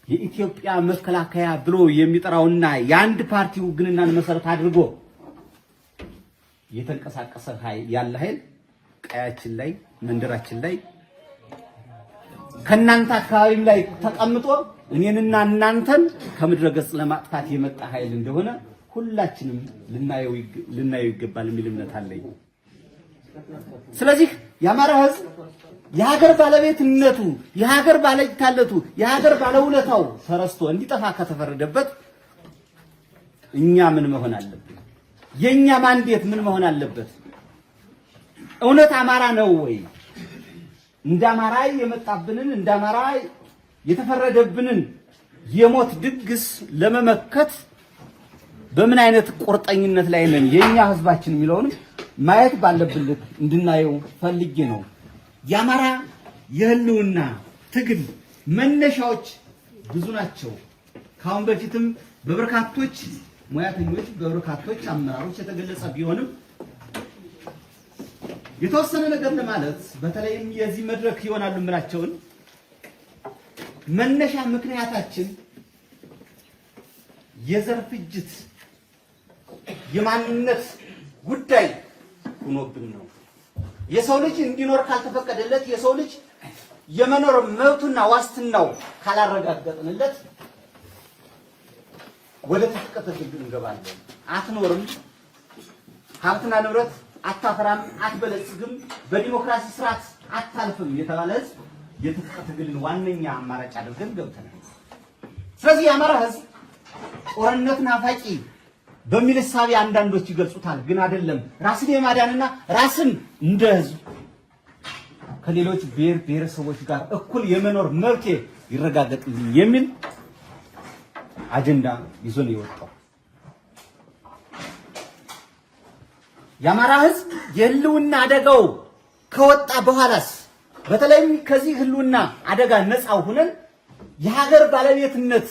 የኢትዮጵያ መከላከያ ብሎ የሚጠራውና የአንድ ፓርቲው ግንናን መሰረት አድርጎ የተንቀሳቀሰ ያለ ኃይል ቀያችን ላይ መንደራችን ላይ ከናንተ አካባቢም ላይ ተቀምጦ እኔንና እናንተን ከምድረ ገጽ ለማጥፋት የመጣ ኃይል እንደሆነ ሁላችንም ልናየው ይገባል የሚል እምነት አለኝ። ስለዚህ የአማራ ሕዝብ የሀገር ባለቤትነቱ፣ የሀገር ባለጅታለቱ፣ የሀገር ባለውለታው ተረስቶ እንዲጠፋ ከተፈረደበት እኛ ምን መሆን አለብን? የኛ ማንዴት ምን መሆን አለበት? እውነት አማራ ነው ወይ? እንደ አማራ የመጣብንን እንደ አማራ የተፈረደብንን የሞት ድግስ ለመመከት በምን አይነት ቁርጠኝነት ላይ ነን የኛ ህዝባችን የሚለውንም ማየት ባለብን ልክ እንድናየው ፈልጌ ነው። የአማራ የህልውና ትግል መነሻዎች ብዙ ናቸው። ካሁን በፊትም በበርካቶች ሙያተኞች በበርካቶች አመራሮች የተገለጸ ቢሆንም የተወሰነ ነገር ለማለት በተለይም የዚህ መድረክ ይሆናሉ ምናቸውን መነሻ ምክንያታችን የዘር ፍጅት የማንነት ጉዳይ ሆኖብን ነው። የሰው ልጅ እንዲኖር ካልተፈቀደለት የሰው ልጅ የመኖር መብቱና ዋስትናው ካላረጋገጥንለት ወደ ተፈቀደ ትግል እንገባለን። አትኖርም፣ ሀብትና ንብረት አታፈራም፣ አትበለጽግም፣ በዲሞክራሲ ስርዓት አታልፍም የተባለ ህዝብ የተፈቀደ ትግልን ዋነኛ አማራጭ አድርገን ገብተናል። ስለዚህ የአማራ ህዝብ ጦርነት ናፋቂ በሚል እሳቤ አንዳንዶች ይገልጹታል፣ ግን አይደለም። ራስን የማዳንና ራስን እንደ ህዝብ ከሌሎች ብሔረሰቦች ጋር እኩል የመኖር መብት ይረጋገጥልኝ የሚል አጀንዳ ይዞ ነው የወጣው። የአማራ ህዝብ የህልውና አደጋው ከወጣ በኋላስ በተለይም ከዚህ ህልውና አደጋ ነፃ ሆነን የሀገር ባለቤትነት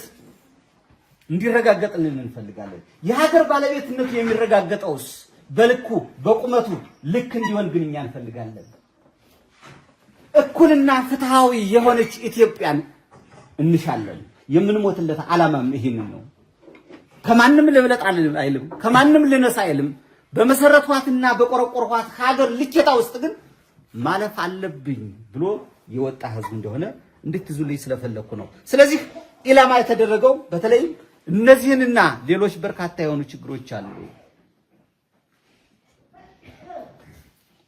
እንዲረጋገጥልን እንፈልጋለን። የሀገር ባለቤትነቱ የሚረጋገጠውስ በልኩ በቁመቱ ልክ እንዲሆን ግን እኛ እንፈልጋለን። እኩልና ፍትሃዊ የሆነች ኢትዮጵያን እንሻለን። የምንሞትለት ዓላማም ይሄንን ነው። ከማንም ልብለጥ አይልም፣ ከማንም ልነሳ አይልም። በመሰረቷትና በቆረቆሯት ሀገር ልኬታ ውስጥ ግን ማለፍ አለብኝ ብሎ የወጣ ህዝብ እንደሆነ እንድትይዙልኝ ስለፈለኩ ነው። ስለዚህ ኢላማ የተደረገው በተለይ እነዚህንና ሌሎች በርካታ የሆኑ ችግሮች አሉ።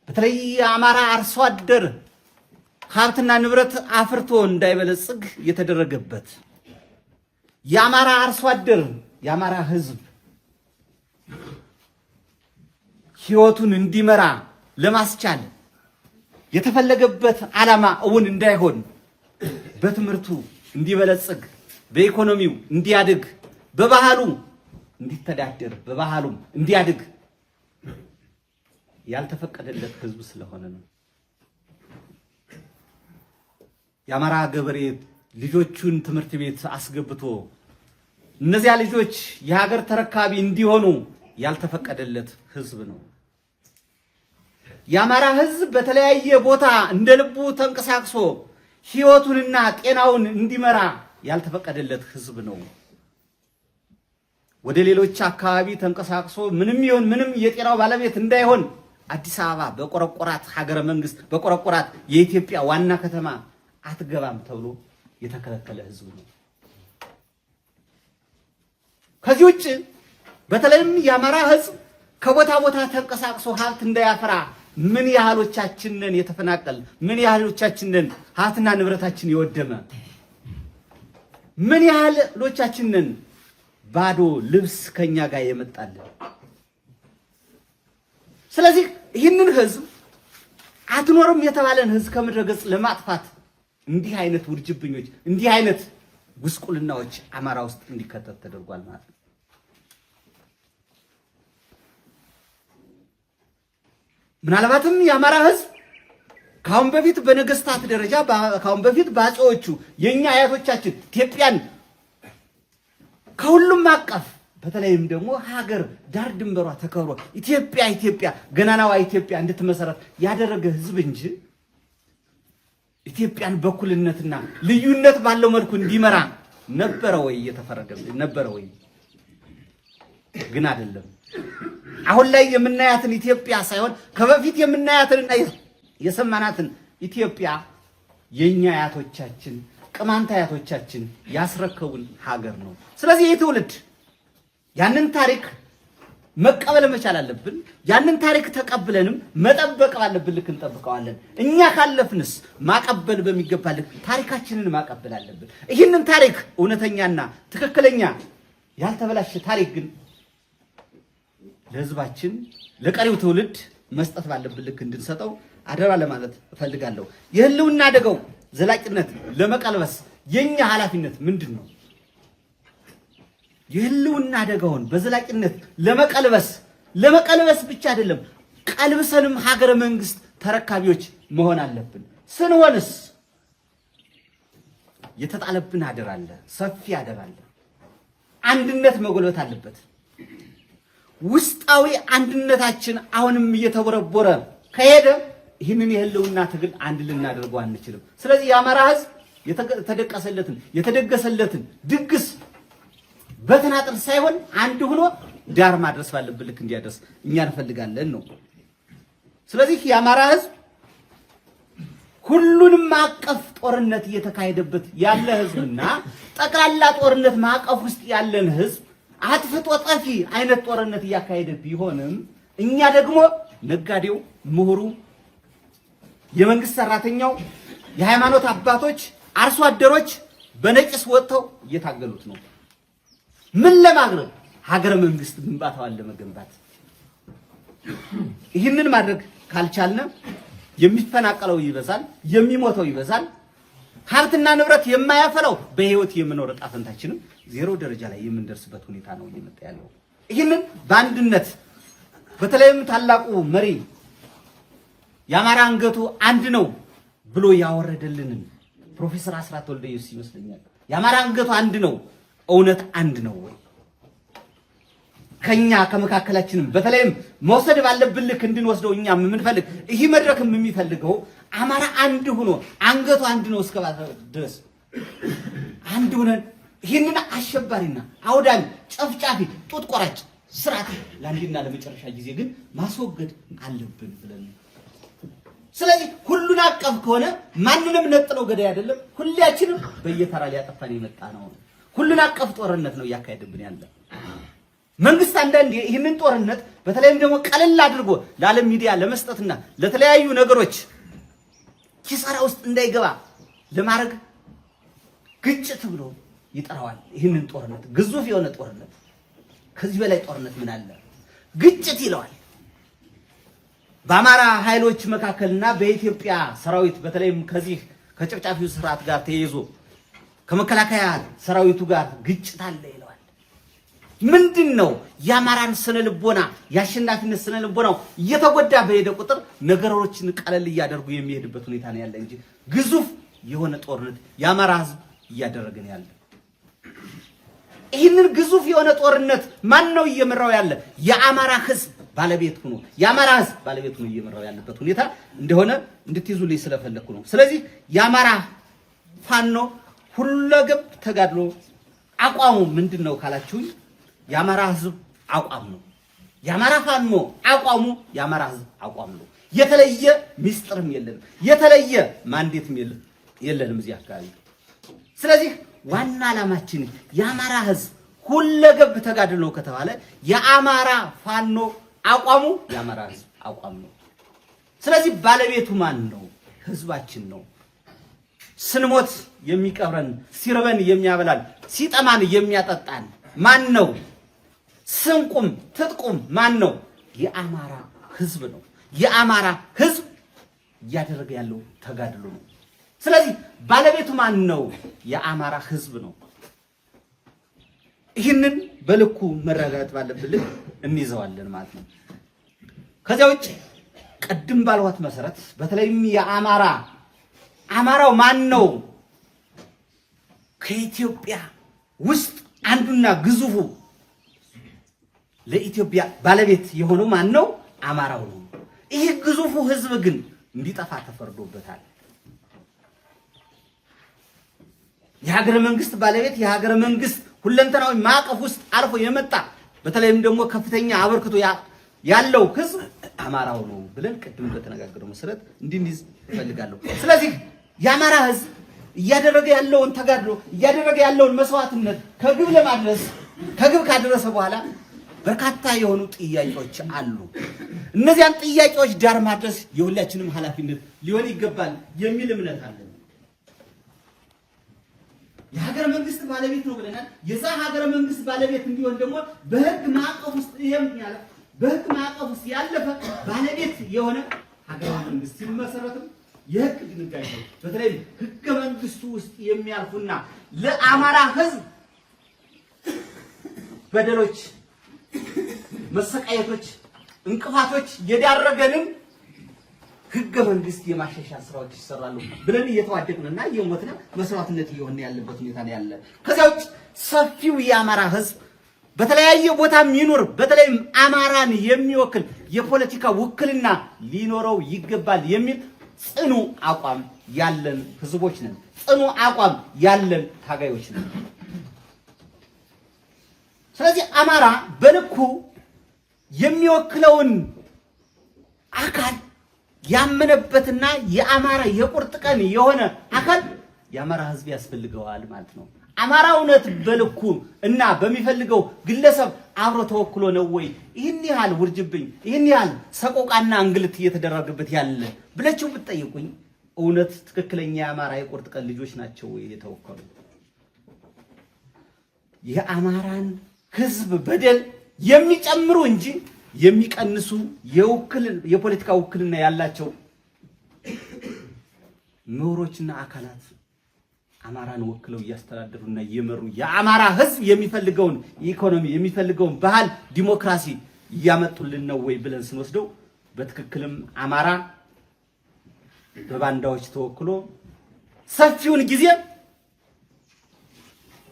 በተለይ የአማራ አርሶ አደር ሀብትና ንብረት አፍርቶ እንዳይበለጽግ የተደረገበት የአማራ አርሶ አደር የአማራ ህዝብ ህይወቱን እንዲመራ ለማስቻል የተፈለገበት ዓላማ እውን እንዳይሆን በትምህርቱ እንዲበለጽግ፣ በኢኮኖሚው እንዲያድግ፣ በባህሉ እንዲተዳደር፣ በባህሉም እንዲያድግ ያልተፈቀደለት ህዝብ ስለሆነ ነው። የአማራ ገበሬ ልጆቹን ትምህርት ቤት አስገብቶ እነዚያ ልጆች የሀገር ተረካቢ እንዲሆኑ ያልተፈቀደለት ህዝብ ነው። የአማራ ህዝብ በተለያየ ቦታ እንደ ልቡ ተንቀሳቅሶ ህይወቱንና ጤናውን እንዲመራ ያልተፈቀደለት ህዝብ ነው። ወደ ሌሎች አካባቢ ተንቀሳቅሶ ምንም ይሁን ምንም የጤናው ባለቤት እንዳይሆን አዲስ አበባ በቆረቆራት ሀገረ መንግስት በቆረቆራት የኢትዮጵያ ዋና ከተማ አትገባም ተብሎ የተከለከለ ህዝብ ነው። ከዚህ ውጭ በተለይም የአማራ ህዝብ ከቦታ ቦታ ተንቀሳቅሶ ሀብት እንዳያፈራ ምን ያህሎቻችንን የተፈናቀል፣ ምን ያህሎቻችንን ሀብትና ንብረታችን የወደመ፣ ምን ያህሎቻችንን ባዶ ልብስ ከኛ ጋር የመጣልን። ስለዚህ ይህንን ህዝብ አትኖርም የተባለን ህዝብ ከምድረ ገጽ ለማጥፋት እንዲህ አይነት ውርጅብኞች እንዲህ አይነት ጉስቁልናዎች አማራ ውስጥ እንዲከተት ተደርጓል ማለት ነው። ምናልባትም የአማራ ህዝብ ካሁን በፊት በነገስታት ደረጃ ካሁን በፊት ባጼዎቹ የኛ አያቶቻችን ኢትዮጵያን ከሁሉም አቀፍ በተለይም ደግሞ ሀገር ዳር ድንበሯ ተከብሮ ኢትዮጵያ ገናናዋ ኢትዮጵያ እንድትመሰረት ያደረገ ህዝብ እንጂ ኢትዮጵያን በኩልነትና ልዩነት ባለው መልኩ እንዲመራ ነበረ ወይ እየተፈረደብን ነበረ ወይ? ግን አይደለም። አሁን ላይ የምናያትን ኢትዮጵያ ሳይሆን ከበፊት የምናያትንና የሰማናትን ኢትዮጵያ የኛ አያቶቻችን ቅማንት አያቶቻችን ያስረከቡን ሀገር ነው። ስለዚህ የትውልድ ያንን ታሪክ መቀበል መቻል አለብን። ያንን ታሪክ ተቀብለንም መጠበቅ ባለብን ልክ እንጠብቀዋለን። እኛ ካለፍንስ ማቀበል በሚገባ ልክ ታሪካችንን ማቀበል አለብን። ይህንን ታሪክ እውነተኛና ትክክለኛ ያልተበላሸ ታሪክ ግን ለህዝባችን ለቀሪው ትውልድ መስጠት ባለብን ልክ እንድንሰጠው አደራ ለማለት እፈልጋለሁ። የህልውና አደጋው ዘላቂነት ለመቀልበስ የኛ ኃላፊነት ምንድነው? የህልውና አደጋውን በዘላቂነት ለመቀልበስ ብቻ አይደለም ቀልብሰንም ሀገረ መንግስት ተረካቢዎች መሆን አለብን። ስንሆንስ የተጣለብን አደራ አለ፣ ሰፊ አደራ አለ። አንድነት መጎልበት አለበት። ውስጣዊ አንድነታችን አሁንም እየተቦረቦረ ከሄደ ይህንን የህልውና ትግል አንድ ልናደርገው አንችልም። ስለዚህ የአማራ ህዝብ የተደገሰለትን ድግስ በተናጥል ሳይሆን አንድ ሆኖ ዳር ማድረስ ባለበት ልክ እንዲያደርስ እኛ እንፈልጋለን ነው። ስለዚህ የአማራ ህዝብ ሁሉንም ማቀፍ ጦርነት እየተካሄደበት ያለ ህዝብና ጠቅላላ ጦርነት ማቀፍ ውስጥ ያለን ህዝብ አጥፍቶ ጠፊ አይነት ጦርነት እያካሄደ ቢሆንም እኛ ደግሞ ነጋዴው፣ ምሁሩ፣ የመንግስት ሰራተኛው፣ የሃይማኖት አባቶች፣ አርሶ አደሮች በነቂስ ወጥተው እየታገሉት ነው። ምን ለማድረግ? ሀገረ መንግስት ግንባታዋን ለመገንባት። ይህንን ማድረግ ካልቻልነ የሚፈናቀለው ይበዛል፣ የሚሞተው ይበዛል። ሀብትና ንብረት የማያፈላው በህይወት የምኖር ዕጣ ፈንታችንም ዜሮ ደረጃ ላይ የምንደርስበት ሁኔታ ነው እየመጣ ያለው። ይህንን በአንድነት በተለይም ታላቁ መሪ የአማራ አንገቱ አንድ ነው ብሎ ያወረደልንን ፕሮፌሰር አስራት ወልደየስ ይመስለኛል። የአማራ አንገቱ አንድ ነው፣ እውነት አንድ ነው ወይ? ከኛ ከመካከላችንም በተለይም መውሰድ ባለብን ልክ እንድንወስደው እኛ የምንፈልግ ይህ መድረክም የሚፈልገው አማራ አንድ ሆኖ አንገቱ አንድ ነው እስከባለ ድረስ አንድ ሆነን ይህንን አሸባሪና አውዳሚ ጨፍጫፊ ጡት ቆራጭ ስርዓት ለአንድና ለመጨረሻ ጊዜ ግን ማስወገድ አለብን ብለን። ስለዚህ ሁሉን አቀፍ ከሆነ ማንንም ነጥለው ገዳይ አይደለም፣ ሁላችንም በየተራ ሊያጠፋን የመጣ ነው። ሁሉን አቀፍ ጦርነት ነው እያካሄደብን ያለ። መንግስት አንዳንዴ ይህንን ጦርነት በተለይም ደግሞ ቀለል አድርጎ ለዓለም ሚዲያ ለመስጠትና ለተለያዩ ነገሮች ኪሳራ ውስጥ እንዳይገባ ለማድረግ ግጭት ብሎ ይጠራዋል። ይህንን ጦርነት ግዙፍ የሆነ ጦርነት፣ ከዚህ በላይ ጦርነት ምን አለ? ግጭት ይለዋል። በአማራ ኃይሎች መካከልና በኢትዮጵያ ሰራዊት በተለይም ከዚህ ከጨፍጫፊው ስርዓት ጋር ተያይዞ ከመከላከያ ሰራዊቱ ጋር ግጭት አለ ይለዋል። ምንድነው? የአማራን ስነ ልቦና የአሸናፊነት ስነ ልቦናው እየተጎዳ በሄደ ቁጥር ነገሮችን ቀለል እያደረጉ የሚሄድበት ሁኔታ ነው ያለ እንጂ ግዙፍ የሆነ ጦርነት የአማራ ህዝብ እያደረገን ያለ። ይህንን ግዙፍ የሆነ ጦርነት ማን ነው እየመራው ያለ? የአማራ ህዝብ ባለቤት ሆኖ የአማራ ህዝብ ባለቤት ሆኖ እየመራው ያለበት ሁኔታ እንደሆነ እንድትይዙልኝ ስለፈለኩ ነው። ስለዚህ የአማራ ፋኖ ሁለገብ ተጋድሎ አቋሙ ምንድነው ካላችሁኝ፣ የአማራ ህዝብ አቋም ነው። የአማራ ፋኖ አቋሙ የአማራ ህዝብ አቋም ነው። የተለየ ሚስጥርም የለንም፣ የተለየ ማንዴትም የለንም እዚህ አካባቢ። ስለዚህ ዋና ዓላማችን የአማራ ህዝብ ሁለገብ ተጋድሎ ከተባለ የአማራ ፋኖ አቋሙ የአማራ ህዝብ አቋም ነው። ስለዚህ ባለቤቱ ማን ነው? ህዝባችን ነው። ስንሞት የሚቀብረን፣ ሲርበን የሚያበላን፣ ሲጠማን የሚያጠጣን ማን ነው? ስንቁም ትጥቁም ማን ነው? የአማራ ህዝብ ነው። የአማራ ህዝብ እያደረገ ያለው ተጋድሎ ነው። ስለዚህ ባለቤቱ ማን ነው? የአማራ ህዝብ ነው። ይህንን በልኩ መረጋጋት ባለብን ልክ እንይዘዋለን ማለት ነው። ከዚያ ውጭ ቅድም ባልኋት መሰረት በተለይም አማራው ማን ነው? ከኢትዮጵያ ውስጥ አንዱና ግዙፉ ለኢትዮጵያ ባለቤት የሆነው ማን ነው? አማራው ነው። ይሄ ግዙፉ ህዝብ ግን እንዲጠፋ ተፈርዶበታል። የሀገረ መንግስት ባለቤት የሀገረ መንግስት ሁለንተናዊ ማዕቀፍ ውስጥ አልፎ የመጣ በተለይም ደግሞ ከፍተኛ አበርክቶ ያለው ህዝብ አማራው ነው ብለን ቅድም በተነጋገረው መሰረት እንዲህ እፈልጋለሁ። ስለዚህ የአማራ ህዝብ እያደረገ ያለውን ተጋድሎ እያደረገ ያለውን መስዋዕትነት ከግብ ለማድረስ ከግብ ካደረሰ በኋላ በርካታ የሆኑ ጥያቄዎች አሉ። እነዚያን ጥያቄዎች ዳር ማድረስ የሁላችንም ኃላፊነት ሊሆን ይገባል የሚል እምነት አለ። የሀገረ መንግስት ባለቤት ነው ብለናል። የዛ ሀገረ መንግስት ባለቤት እንዲሆን ደግሞ በህግ ማዕቀፍ ውስጥ በህግ ማዕቀፍ ውስጥ ያለፈ ባለቤት የሆነ ሀገረ መንግስት ሲመሰረትም የህግ ድንጋጌ በተለይ ህገ መንግስቱ ውስጥ የሚያልፉና ለአማራ ህዝብ በደሎች፣ መሰቃየቶች፣ እንቅፋቶች የዳረገንም ህገ መንግስት የማሻሻል ስራዎች ይሰራሉ ብለን እየተዋደቅንና እየሞትን መስዋዕትነት እየሆነ ያለበት ሁኔታ ነው ያለ። ከዚያ ውጭ ሰፊው የአማራ ህዝብ በተለያየ ቦታ የሚኖር በተለይም አማራን የሚወክል የፖለቲካ ውክልና ሊኖረው ይገባል የሚል ጽኑ አቋም ያለን ህዝቦች ነን። ጽኑ አቋም ያለን ታጋዮች ነን። ስለዚህ አማራ በልኩ የሚወክለውን አካል ያመነበትና የአማራ የቁርጥ ቀን የሆነ አካል የአማራ ህዝብ ያስፈልገዋል ማለት ነው። አማራ እውነት በልኩ እና በሚፈልገው ግለሰብ አብሮ ተወክሎ ነው ወይ ይህን ያህል ውርጅብኝ ይህን ያህል ሰቆቃና እንግልት እየተደረገበት ያለ ብለችሁ ብትጠይቁኝ እውነት ትክክለኛ የአማራ የቁርጥ ቀን ልጆች ናቸው ወይ የተወከሉ? የአማራን ህዝብ በደል የሚጨምሩ እንጂ የሚቀንሱ የፖለቲካ ውክልና ያላቸው ምሁሮችና አካላት አማራን ወክለው እያስተዳደሩና እየመሩ የአማራ ህዝብ የሚፈልገውን ኢኮኖሚ የሚፈልገውን ባህል ዲሞክራሲ እያመጡልን ነው ወይ ብለን ስንወስደው በትክክልም አማራ በባንዳዎች ተወክሎ ሰፊውን ጊዜ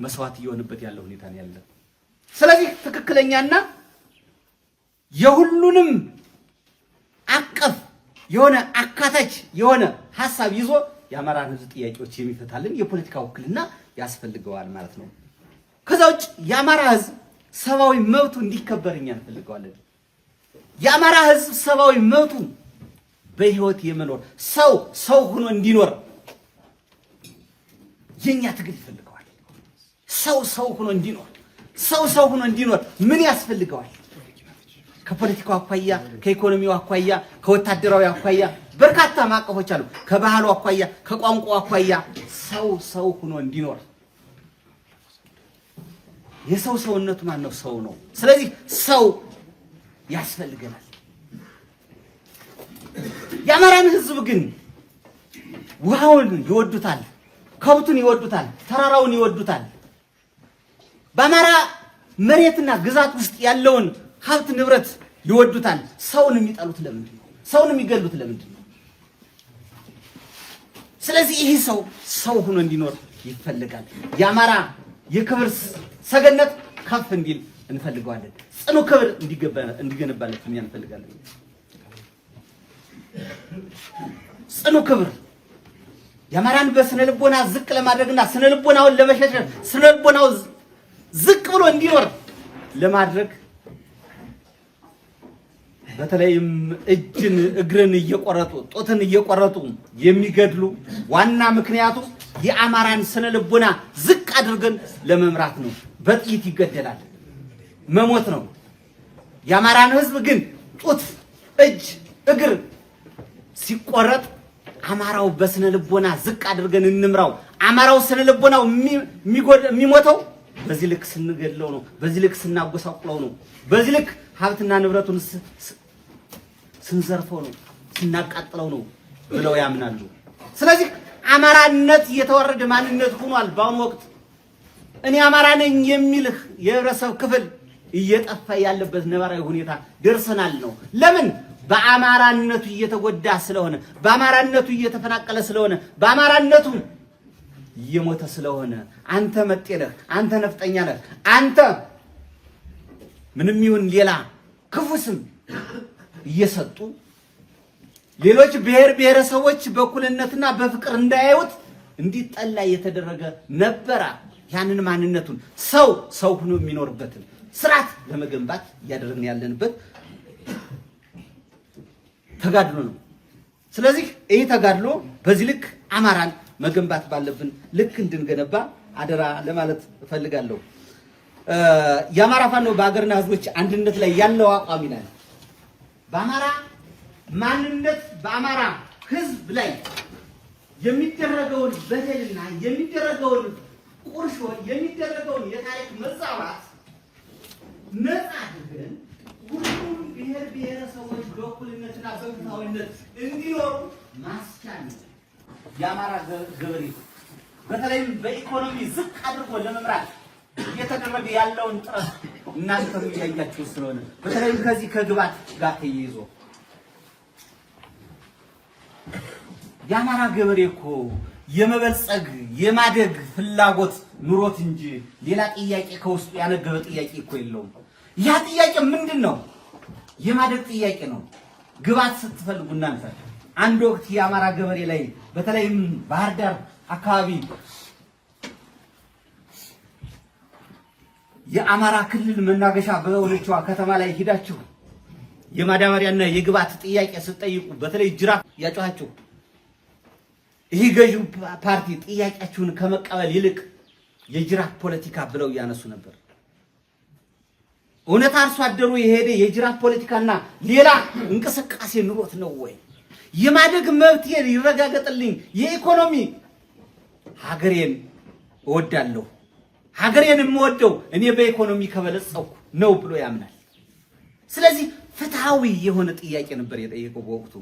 መስዋዕት እየሆነበት ያለው ሁኔታ ነው ያለው። ስለዚህ ትክክለኛና የሁሉንም አቀፍ የሆነ አካታች የሆነ ሐሳብ ይዞ የአማራን ህዝብ ጥያቄዎች የሚፈታልን የፖለቲካ ውክልና ያስፈልገዋል ማለት ነው። ከዛ ውጭ የአማራ ህዝብ ሰብአዊ መብቱ እንዲከበርኛ እንፈልገዋለን። የአማራ ህዝብ ሰብአዊ መብቱ በህይወት የመኖር ሰው ሆኖ እንዲኖር የኛ ትግል ይፈልገዋል። ሰው ሆኖ እንዲኖር ምን ያስፈልገዋል? ከፖለቲካው አኳያ፣ ከኢኮኖሚው አኳያ፣ ከወታደራዊ አኳያ በርካታ ማቀፎች አሉ። ከባህሉ አኳያ፣ ከቋንቋው አኳያ ሰው ሆኖ እንዲኖር ሰውነቱ ማን ነው? ሰው ነው። ስለዚህ ሰው ያስፈልገናል። የአማራን ህዝብ ግን ውሃውን ይወዱታል፣ ከብቱን ይወዱታል፣ ተራራውን ይወዱታል። በአማራ መሬትና ግዛት ውስጥ ያለውን ሀብት ንብረት ይወዱታል። ሰውን የሚጠሉት ለምንድን ነው? ሰውን የሚገሉት ለምንድን ነው? ስለዚህ ይህ ሰው ሆኖ እንዲኖር ይፈልጋል። የአማራ የክብር ሰገነት ከፍ እንዲል እንፈልገዋለን። ጽኑ ክብር እንዲገነባለት እንፈልጋለን። ጽኑ ክብር የአማራን በስነ ልቦና ዝቅ ለማድረግና ስነ ልቦናውን ለመሸሸር ስነ ልቦናው ዝቅ ብሎ እንዲኖር ለማድረግ በተለይም እጅን እግርን እየቆረጡ ጦትን እየቆረጡ የሚገድሉ ዋና ምክንያቱ የአማራን ስነ ልቦና ዝቅ አድርገን ለመምራት ነው። በጥይት ይገደላል፣ መሞት ነው። የአማራን ህዝብ ግን ጡት፣ እጅ፣ እግር ሲቆረጥ አማራው በስነ ልቦና ዝቅ አድርገን እንምራው። አማራው ስነ ልቦናው የሚሞተው በዚህ ልክ ስንገድለው ነው። በዚህ ልክ ስናጎሳቁለው ነው። በዚህ ልክ ሀብትና ንብረቱን ስንዘርፈው ነው፣ ስናቃጥለው ነው ብለው ያምናሉ። ስለዚህ አማራነት የተወረደ ማንነት ሆኗል። በአሁኑ ወቅት እኔ አማራ ነኝ የሚልህ የህብረተሰብ ክፍል እየጠፋ ያለበት ነባራዊ ሁኔታ ደርሰናል ነው። ለምን? በአማራነቱ እየተጎዳ ስለሆነ፣ በአማራነቱ እየተፈናቀለ ስለሆነ፣ በአማራነቱ እየሞተ ስለሆነ። አንተ መጤ ነህ፣ አንተ ነፍጠኛ ነህ፣ አንተ ምንም ይሁን ሌላ ክፉ ስም እየሰጡ ሌሎች ብሔር ብሔረሰቦች በእኩልነትና በፍቅር እንዳያዩት እንዲጠላ የተደረገ ነበረ። ያንን ማንነቱን ሰው ሆኖ የሚኖርበትን ስርዓት ለመገንባት እያደረግን ያለንበት ተጋድሎ ነው። ስለዚህ ይህ ተጋድሎ በዚህ ልክ አማራን መገንባት ባለብን ልክ እንድንገነባ አደራ ለማለት እፈልጋለሁ። የአማራ ፋኖ በሀገርና ህዝቦች አንድነት ላይ ያለው አቋም ይላል በአማራ ማንነት በአማራ ህዝብ ላይ የሚደረገውን በደልና የሚደረገውን ቁርሾ የሚደረገውን የታሪክ መዛባት ነፃ አድርገን ሁሉም ብሔር ብሔረሰቦች በእኩልነትና በፍትሃዊነት እንዲኖሩ ማስቻል የአማራ ገበሬ በተለይም በኢኮኖሚ ዝቅ አድርጎ ለመምራት እየተደረገ ያለውን ጥረት እናንተም እያያችሁ ስለሆነ በተለይም ከዚህ ከግባት ጋር ተያይዞ የአማራ ገበሬ እኮ የመበልጸግ የማደግ ፍላጎት ኑሮት እንጂ ሌላ ጥያቄ ከውስጡ ያነገበ ጥያቄ እኮ የለውም። ያ ጥያቄ ምንድነው? የማደግ ጥያቄ ነው። ግባት ስትፈልጉ እናንተ አንድ ወቅት የአማራ ገበሬ ላይ በተለይም ባህር ዳር አካባቢ የአማራ ክልል መናገሻ በሆነችው ከተማ ላይ ሄዳችሁ የማዳበሪያና የግባት ጥያቄ ስትጠይቁ በተለይ ጅራፍ ያጫችሁ ይሄ ገዢው ፓርቲ ጥያቄያችሁን ከመቀበል ይልቅ የጅራፍ ፖለቲካ ብለው ያነሱ ነበር። እውነት አርሶ አደሩ የሄደ የጅራፍ ፖለቲካና ሌላ እንቅስቃሴ ኑሮት ነው ወይ? የማደግ መብት ይረጋገጥልኝ፣ የኢኮኖሚ ሀገሬን እወዳለሁ፣ ሀገሬን የምወደው እኔ በኢኮኖሚ ከበለጸኩ ነው ብሎ ያምናል። ስለዚህ ፍትሃዊ የሆነ ጥያቄ ነበር የጠየቀው በወቅቱ።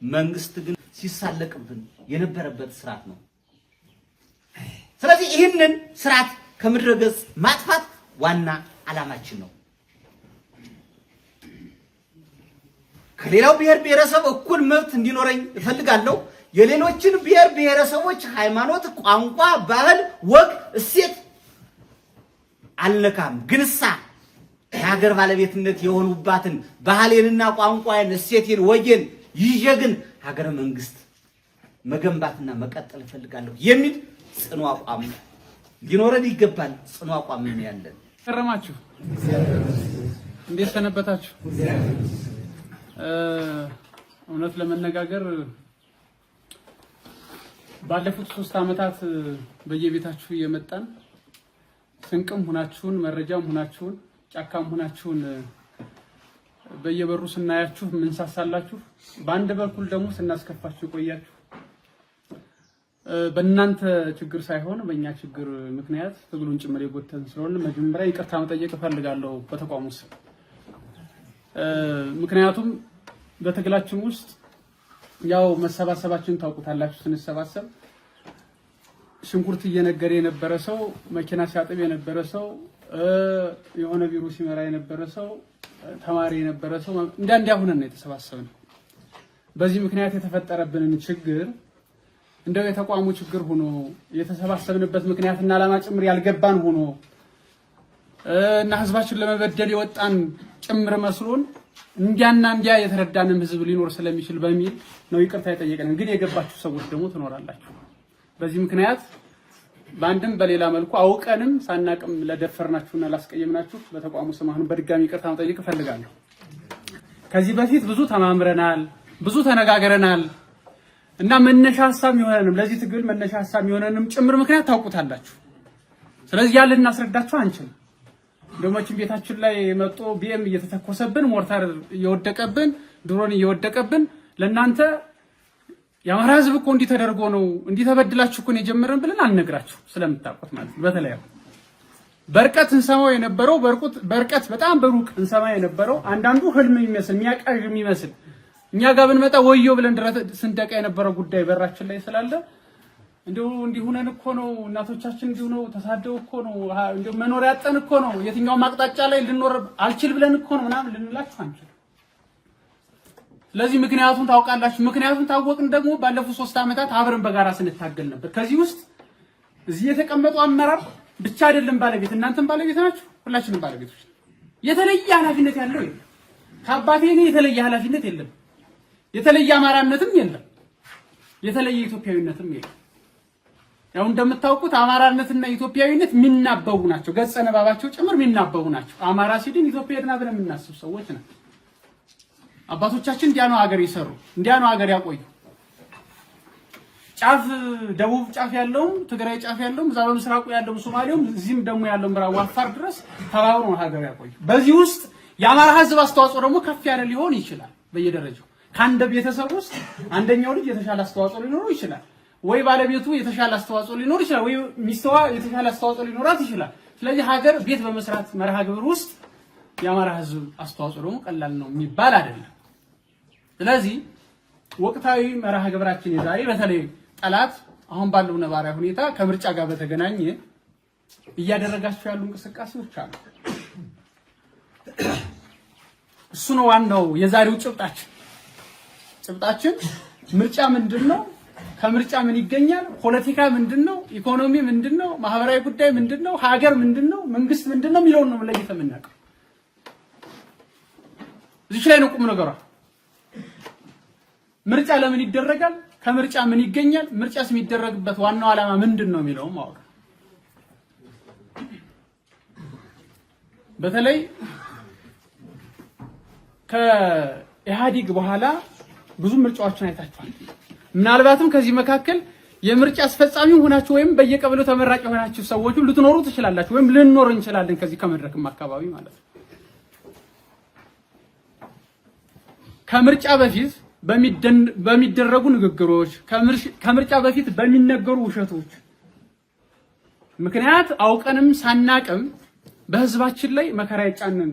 መንግስት ግን ሲሳለቅብን የነበረበት ስርዓት ነው። ስለዚህ ይህንን ስርዓት ከምድረ ገጽ ማጥፋት ዋና ዓላማችን ነው። ከሌላው ብሔር ብሔረሰብ እኩል መብት እንዲኖረኝ እፈልጋለሁ። የሌሎችን ብሔር ብሔረሰቦች ሃይማኖት፣ ቋንቋ፣ ባህል፣ ወግ፣ እሴት አልነካም። ግንሳ የሀገር ባለቤትነት የሆኑባትን ባህሌንና ቋንቋዬን፣ እሴቴን፣ ወጌን ይዤ ግን ሀገረ መንግስት መገንባትና መቀጠል እፈልጋለሁ የሚል ጽኑ አቋም ሊኖረን ይገባል። ጽኑ አቋም ምን ያለን ከረማችሁ? እንዴት ሰነበታችሁ? እውነት ለመነጋገር ባለፉት 3 ዓመታት በየቤታችሁ እየመጣን ስንቅም ሆናችሁን መረጃም ሆናችሁን ጫካም ሆናችሁን በየበሩ ስናያችሁ ምንሳሳላችሁ፣ በአንድ በኩል ደግሞ ስናስከፋችሁ ቆያችሁ። በእናንተ ችግር ሳይሆን በእኛ ችግር ምክንያት ትግሉን ጭምር የጎተን ስለሆነ መጀመሪያ ይቅርታ መጠየቅ እፈልጋለሁ በተቋሙ ስም። ምክንያቱም በትግላችን ውስጥ ያው መሰባሰባችን ታውቁታላችሁ። ስንሰባሰብ ሽንኩርት እየነገረ የነበረ ሰው፣ መኪና ሲያጥብ የነበረ ሰው፣ የሆነ ቢሮ ሲመራ የነበረ ሰው፣ ተማሪ የነበረ ሰው እንዲያ ሆነን ነው የተሰባሰብነው። በዚህ ምክንያት የተፈጠረብንን ችግር እንደው የተቋሙ ችግር ሆኖ የተሰባሰብንበት ምክንያትና ዓላማ ጭምር ያልገባን ሆኖ እና ህዝባችን ለመበደል የወጣን ጭምር መስሎን እንዲያ የተረዳንም ህዝብ ሊኖር ስለሚችል በሚል ነው ይቅርታ የጠየቀን። ግን የገባችሁ ሰዎች ደግሞ ትኖራላችሁ። በዚህ ምክንያት በአንድም በሌላ መልኩ አውቀንም ሳናቅም ለደፈርናችሁና ላስቀየምናችሁ በተቋሙ ስም አሁን በድጋሚ ይቅርታ መጠየቅ እፈልጋለሁ። ከዚህ በፊት ብዙ ተማምረናል፣ ብዙ ተነጋግረናል እና መነሻ ሐሳብ የሆነንም ለዚህ ትግል መነሻ ሐሳብ የሆነንም ጭምር ምክንያት ታውቁታላችሁ። ስለዚህ ያለ እናስረዳችሁ አንችልም። ደሞችን ቤታችን ላይ መጥቶ ቢኤም እየተተኮሰብን ሞርታር እየወደቀብን ድሮን እየወደቀብን ለናንተ የአማራ ህዝብ እኮ እንዲህ ተደርጎ ነው እንዲህ ተበድላችሁ እኮ ነው የጀመረን ብለን አልነግራችሁ ስለምታውቁት ማለት ነው። በተለይ በርቀት እንሰማው የነበረው በርቀት በጣም በሩቅ እንሰማ የነበረው አንዳንዱ ህልም የሚመስል የሚያቃዥ የሚመስል እኛ ጋር ብንመጣ ወዮ ብለን ስንደቃ የነበረው ጉዳይ በራችን ላይ ስላለ እንደው እንዲሁነን እኮ ነው እናቶቻችን እንዲሁ ነው ተሳደው እኮ ነው እንደው መኖሪያ ያጠን እኮ ነው የትኛው ማቅጣጫ ላይ ልንኖር አልችል ብለን እኮ ነው ምናምን ልንላችሁ አንችል። ስለዚህ ምክንያቱም ታውቃላችሁ። ምክንያቱም ታወቅን ደግሞ ባለፉት 3 ዓመታት አብረን በጋራ ስንታገል ነበር። ከዚህ ውስጥ እዚህ የተቀመጡ አመራር ብቻ አይደለም ባለቤት፣ እናንተም ባለቤት ናችሁ፣ ሁላችንም ባለቤቶች። የተለየ ኃላፊነት ያለው የለም። ከአባቴ እኔ የተለየ ኃላፊነት የለም። የተለየ አማራነትም የለም። የተለየ ኢትዮጵያዊነትም የለም። ያው እንደምታውቁት አማራነትና ኢትዮጵያዊነት የሚናበቡ ናቸው። ገጸ ነባባቸው ጭምር የሚናበቡ ናቸው። አማራ ሲድን ኢትዮጵያ ድና ብለን የምናስብ ሰዎች ነን። አባቶቻችን እንዲያ ነው ሀገር ይሰሩ፣ እንዲያ ነው ሀገር ያቆዩ። ጫፍ ደቡብ ጫፍ ያለው ትግራይ ጫፍ ያለው እዛ በምስራቁ ያለው ሶማሌው እዚህም ደግሞ ያለው ምዕራብ አፋር ድረስ ተባብሮ ነው ሀገር ያቆዩ። በዚህ ውስጥ የአማራ ሕዝብ አስተዋጽኦ ደግሞ ከፍ ያለ ሊሆን ይችላል። በየደረጃው ከአንድ ቤተሰብ ውስጥ አንደኛው ልጅ የተሻለ አስተዋጽኦ ሊኖረው ይችላል፣ ወይ ባለቤቱ የተሻለ አስተዋጽኦ ሊኖር ይችላል፣ ወይ ሚስተዋ የተሻለ አስተዋጽኦ ሊኖራት ይችላል። ስለዚህ ሀገር ቤት በመስራት መርሃ ግብር ውስጥ የአማራ ሕዝብ አስተዋጽኦ ደግሞ ቀላል ነው የሚባል አይደለም። ስለዚህ ወቅታዊ መርሃ ግብራችን የዛሬ በተለይ ጠላት አሁን ባለው ነባራዊ ሁኔታ ከምርጫ ጋር በተገናኘ እያደረጋቸው ያሉ እንቅስቃሴዎች አሉ። እሱ ነው ዋናው የዛሬው ጭብጣችን። ምርጫ ምንድነው? ከምርጫ ምን ይገኛል? ፖለቲካ ምንድነው? ኢኮኖሚ ምንድነው? ማህበራዊ ጉዳይ ምንድነው? ሀገር ምንድነው? መንግስት ምንድነው የሚለውን ነው ለይተን የምናውቀው። እዚህ ላይ ነው ቁም ነገሯ። ምርጫ ለምን ይደረጋል? ከምርጫ ምን ይገኛል? ምርጫስ የሚደረግበት ዋናው ዓላማ ምንድነው የሚለው ማወቅ። በተለይ ከኢህአዴግ በኋላ ብዙ ምርጫዎችን አይታችኋል። ምናልባትም ከዚህ መካከል የምርጫ አስፈጻሚ ሆናችሁ ወይም በየቀበሌው ተመራጭ ሆናችሁ ሰዎች ልትኖሩ ትችላላችሁ፣ ወይም ልንኖር እንችላለን ከዚህ ከመድረክም አካባቢ ማለት ነው። ከምርጫ በፊት በሚደረጉ ንግግሮች፣ ከምርጫ በፊት በሚነገሩ ውሸቶች ምክንያት አውቀንም ሳናቅም በህዝባችን ላይ መከራ የጫንን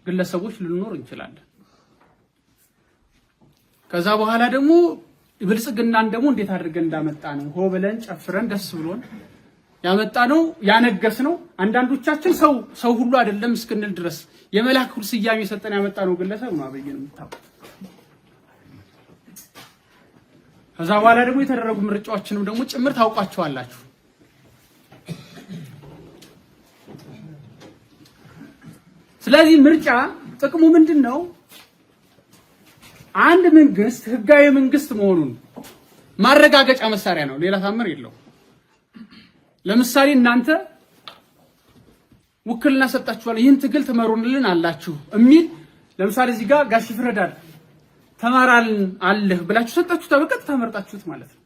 ግለሰቦች ልንኖር እንችላለን። ከዛ በኋላ ደግሞ ብልጽግናን ደግሞ እንዴት አድርገን እንዳመጣ ነው ሆ ብለን ጨፍረን ደስ ብሎን ያመጣ ነው ያነገስ ነው። አንዳንዶቻችን ሰው ሁሉ አይደለም እስክንል ድረስ የመላክ ሁሉ ስያሜ ሰጠን ያመጣ ነው ግለሰብ ነው አብይን የምታውቁት። ከዛ በኋላ ደግሞ የተደረጉ ምርጫዎችንም ደግሞ ጭምር ታውቋቸዋላችሁ። ስለዚህ ምርጫ ጥቅሙ ምንድነው? አንድ መንግስት ህጋዊ መንግስት መሆኑን ማረጋገጫ መሳሪያ ነው። ሌላ ታምር የለው። ለምሳሌ እናንተ ውክልና ሰጣችኋል፣ ይህን ትግል ትመሩንልን አላችሁ የሚል ለምሳሌ እዚህ ጋር ጋሽ ፍረዳል ተማራልን አለህ ብላችሁ ሰጣችሁ፣ ተበቀጥ ተመርጣችሁት ማለት ነው።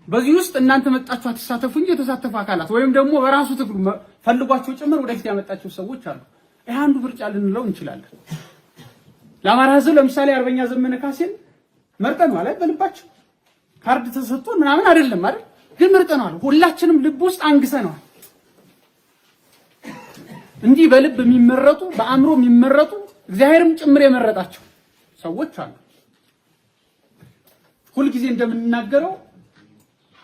በዚህ ውስጥ እናንተ መጣችሁ አትሳተፉ እንጂ የተሳተፉ አካላት ወይም ደግሞ በራሱ ትግሉ ፈልጓቸው ጭምር ወደፊት ያመጣቸው ሰዎች አሉ። ይሄ አንዱ ምርጫ ልንለው እንችላለን። ለአማራ ህዝብ ለምሳሌ አርበኛ ዘመነ ካሴን መርጠን ማለት በልባችን ካርድ ተሰጥቶ ምናምን አይደለም አይደል? ግን መርጠናል። ሁላችንም ልብ ውስጥ አንግሰናል። እንዲህ በልብ የሚመረጡ በአእምሮ የሚመረጡ እግዚአብሔርም ጭምር የመረጣቸው ሰዎች አሉ። ሁልጊዜ እንደምንናገረው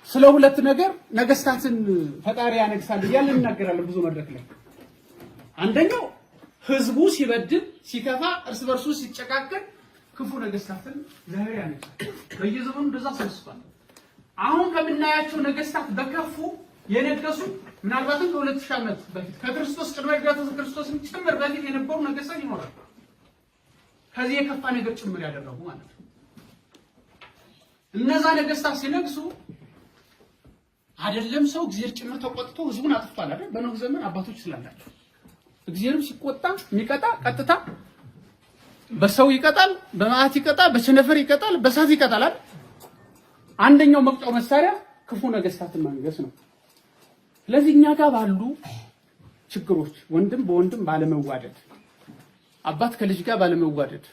ስለ ሁለት ነገር ነገስታትን ፈጣሪ ያነግሳል እያልን እንናገራለን ብዙ መድረክ ላይ። አንደኛው ህዝቡ ሲበድል ሲከፋ እርስ በርሱ ሲጨቃቀል ክፉ ነገስታትን እግዚአብሔር ያነግሳል። በየዘመኑ እንደዛ ሰልስቷል። አሁን ከምናያቸው ነገስታት በከፉ የነገሱ ምናልባትም ከ2000 ዓመት በፊት ከክርስቶስ ቅድመ ልደተ ክርስቶስን ጭምር በፊት የነበሩ ነገስታት ይኖራሉ። ከዚህ የከፋ ነገር ጭምር ያደረጉ ማለት ነው። እነዛ ነገስታት ሲነግሱ አይደለም ሰው እግዚአብሔር ጭምር ተቆጥቶ ህዝቡን አጥፍቷል አይደል? በኖህ ዘመን አባቶች ስላላቸው እግዚአብሔርም ሲቆጣ የሚቀጣ ቀጥታ በሰው ይቀጣል፣ በመዓት ይቀጣል፣ በቸነፈር ይቀጣል፣ በሳት ይቀጣል አይደል? አንደኛው መቅጫው መሳሪያ ክፉ ነገስታትን ማንገስ ነው። ስለዚህ እኛ ጋር ባሉ ችግሮች ወንድም በወንድም ባለመዋደድ፣ አባት ከልጅ ጋር ባለመዋደድ፣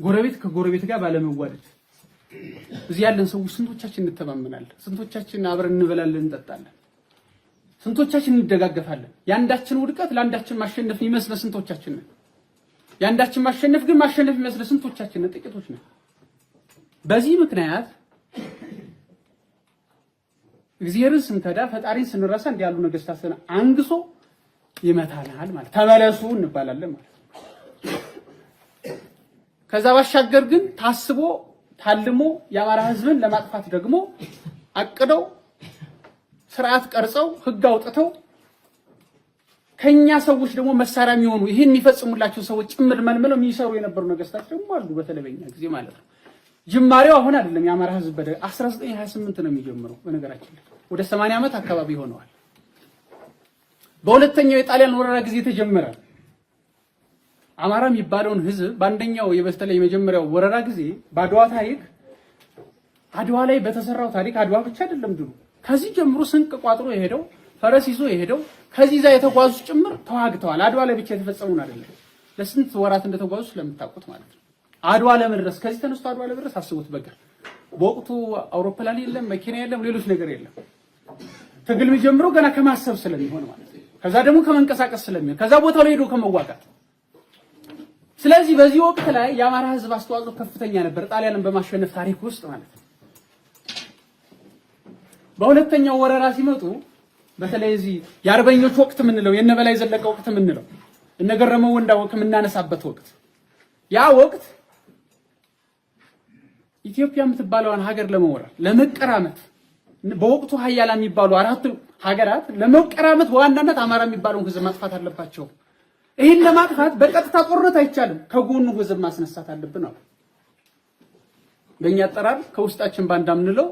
ጎረቤት ከጎረቤት ጋር ባለመዋደድ እዚህ ያለን ሰዎች ስንቶቻችን እንተማመናለን? ስንቶቻችን አብረን እንበላለን እንጠጣለን? ስንቶቻችን እንደጋገፋለን? ያንዳችን ውድቀት ለአንዳችን ማሸነፍ ይመስል ስንቶቻችን ነን? ያንዳችን ማሸነፍ ግን ማሸነፍ ይመስል ስንቶቻችን ነን? ጥቂቶች ነን። በዚህ ምክንያት እግዚአብሔርን ስንከዳ ፈጣሪን ስንረሳ እንዲያሉ ነገስታትን አንግሶ ይመታናል ማለት ተመለሱ እንባላለን ማለት። ከዛ ባሻገር ግን ታስቦ ታልሞ የአማራ ህዝብን ለማጥፋት ደግሞ አቅደው ስርዓት ቀርጸው ህግ አውጥተው ከኛ ሰዎች ደግሞ መሳሪያ የሚሆኑ ይሄን የሚፈጽሙላቸው ሰዎች ጭምር መልመለው የሚሰሩ የነበሩ ነገስታት ደግሞ አሉ። በተለበኛ ጊዜ ማለት ነው። ጅማሬው አሁን አይደለም። የአማራ ህዝብ በደ 1928 ነው የሚጀምረው። በነገራችን ላይ ወደ 80 ዓመት አካባቢ ሆነዋል። በሁለተኛው የጣሊያን ወረራ ጊዜ ተጀመረ። አማራ የሚባለውን ህዝብ በአንደኛው የበስተላይ የመጀመሪያው ወረራ ጊዜ በአድዋ ታሪክ አድዋ ላይ በተሰራው ታሪክ አድዋ ብቻ አይደለም ድሉ ከዚህ ጀምሮ ስንቅ ቋጥሮ የሄደው ፈረስ ይዞ የሄደው ከዚህ ዛ የተጓዙ ጭምር ተዋግተዋል። አድዋ ላይ ብቻ የተፈጸሙን አይደለም። ለስንት ወራት እንደተጓዙ ስለምታውቁት ማለት ነው። አድዋ ለመድረስ ከዚህ ተነስቶ አድዋ ለመድረስ አስቡት። በእግር በወቅቱ አውሮፕላን የለም፣ መኪና የለም፣ ሌሎች ነገር የለም። ትግል የሚጀምረው ገና ከማሰብ ስለሚሆን ማለት ነው። ከዛ ደግሞ ከመንቀሳቀስ ስለሚሆን ከዛ ቦታው ላይ ሄዶ ከመዋጋት። ስለዚህ በዚህ ወቅት ላይ የአማራ ህዝብ አስተዋጽኦ ከፍተኛ ነበር ጣሊያንን በማሸነፍ ታሪክ ውስጥ ማለት ነው። በሁለተኛው ወረራ ሲመጡ በተለይ እዚህ የአርበኞች ወቅት ምንለው የነበላይ ዘለቀ ወቅት ምንለው እነገረመው ወንዳው ከምናነሳበት ወቅት ያ ወቅት ኢትዮጵያ የምትባለውን ሀገር ለመወረር ለመቀራመት በወቅቱ ኃያላን የሚባሉ አራቱ ሀገራት ለመቀራመት በዋናነት አማራ የሚባለውን ህዝብ ማጥፋት አለባቸው። ይሄን ለማጥፋት በቀጥታ ጦርነት አይቻልም፣ ከጎኑ ህዝብ ማስነሳት አለብን ነው። በእኛ አጠራር ከውስጣችን ባንዳ ምንለው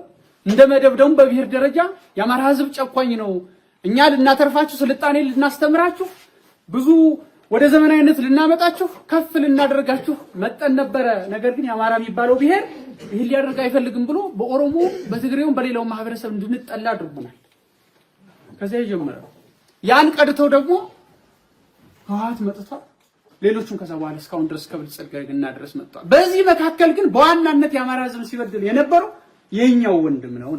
እንደ መደብ ደግሞ በብሔር ደረጃ የአማራ ህዝብ ጨቋኝ ነው፣ እኛ ልናተርፋችሁ ስልጣኔ ልናስተምራችሁ ብዙ ወደ ዘመናዊነት ልናመጣችሁ ከፍ ልናደርጋችሁ መጠን ነበረ። ነገር ግን የአማራ የሚባለው ብሔር ይሄን ሊያደርግ አይፈልግም ብሎ በኦሮሞ በትግሬውም በሌላው ማህበረሰብ እንድንጠላ አድርጎናል። ከዚያ ይጀምራል። ያን ቀድተው ደግሞ ህወሓት መጥቷል። ሌሎቹም ከዛ በኋላ እስካሁን ድረስ ከብልጽግና ድረስ መጥቷል። በዚህ መካከል ግን በዋናነት የአማራ ህዝብ ሲበድል የነበረው የኛው ወንድም ነው።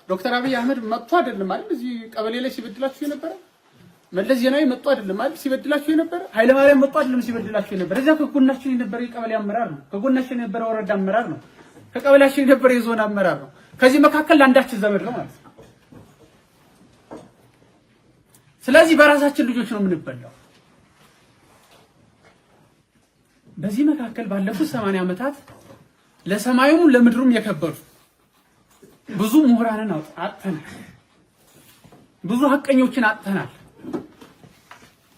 ዶክተር አብይ አህመድ መጥቶ አይደለም አይደል እዚህ ቀበሌ ላይ ሲበድላችሁ የነበረ? መለስ ዜናዊ መጥቶ አይደለም አይደል ሲበድላችሁ የነበረ? ኃይለ ማርያም መጥቶ አይደለም ሲበድላችሁ የነበረ? እዚያ ከጎናችን የነበረ የቀበሌ አመራር ነው። ከጎናችን የነበረ ወረዳ አመራር ነው። ከቀበሌያችን የነበረ የዞን አመራር ነው። ከዚህ መካከል ለአንዳችን ዘመድ ነው ማለት ነው። ስለዚህ በራሳችን ልጆች ነው የምንበላው። በዚህ መካከል ባለፉት 80 ዓመታት ለሰማዩም ለምድሩም የከበሩ ብዙ ምሁራንን አጥተናል። ብዙ ሐቀኞችን አጥተናል።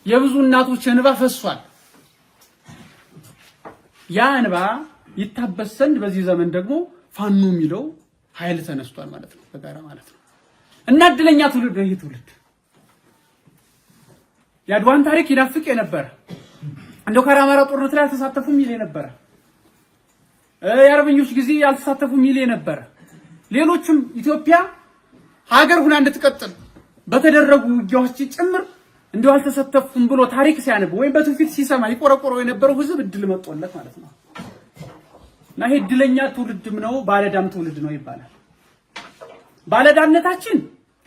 የብዙ እናቶች እንባ ፈሷል። ያ እንባ ይታበስ ዘንድ በዚህ ዘመን ደግሞ ፋኖ የሚለው ኃይል ተነስቷል ማለት ነው፣ በጋራ ማለት ነው። እና እድለኛ ትውልድ ይሄ ትውልድ የአድዋን ታሪክ ይናፍቅ የነበረ እንደው ከአማራ ጦርነት ላይ አልተሳተፉም ይል የነበረ የአርበኞች ጊዜ ያልተሳተፉም ይል የነበረ ሌሎችም ኢትዮጵያ ሀገር ሁና እንድትቀጥል በተደረጉ ውጊያዎች ጭምር እንደው አልተሳተፉም ብሎ ታሪክ ሲያነብ ወይም በትውፊት ሲሰማ ይቆረቆረው የነበረው ህዝብ እድል መጥቶለት ማለት ነው። እና ይሄ እድለኛ ትውልድም ነው ባለዳም ትውልድ ነው ይባላል። ባለዳነታችን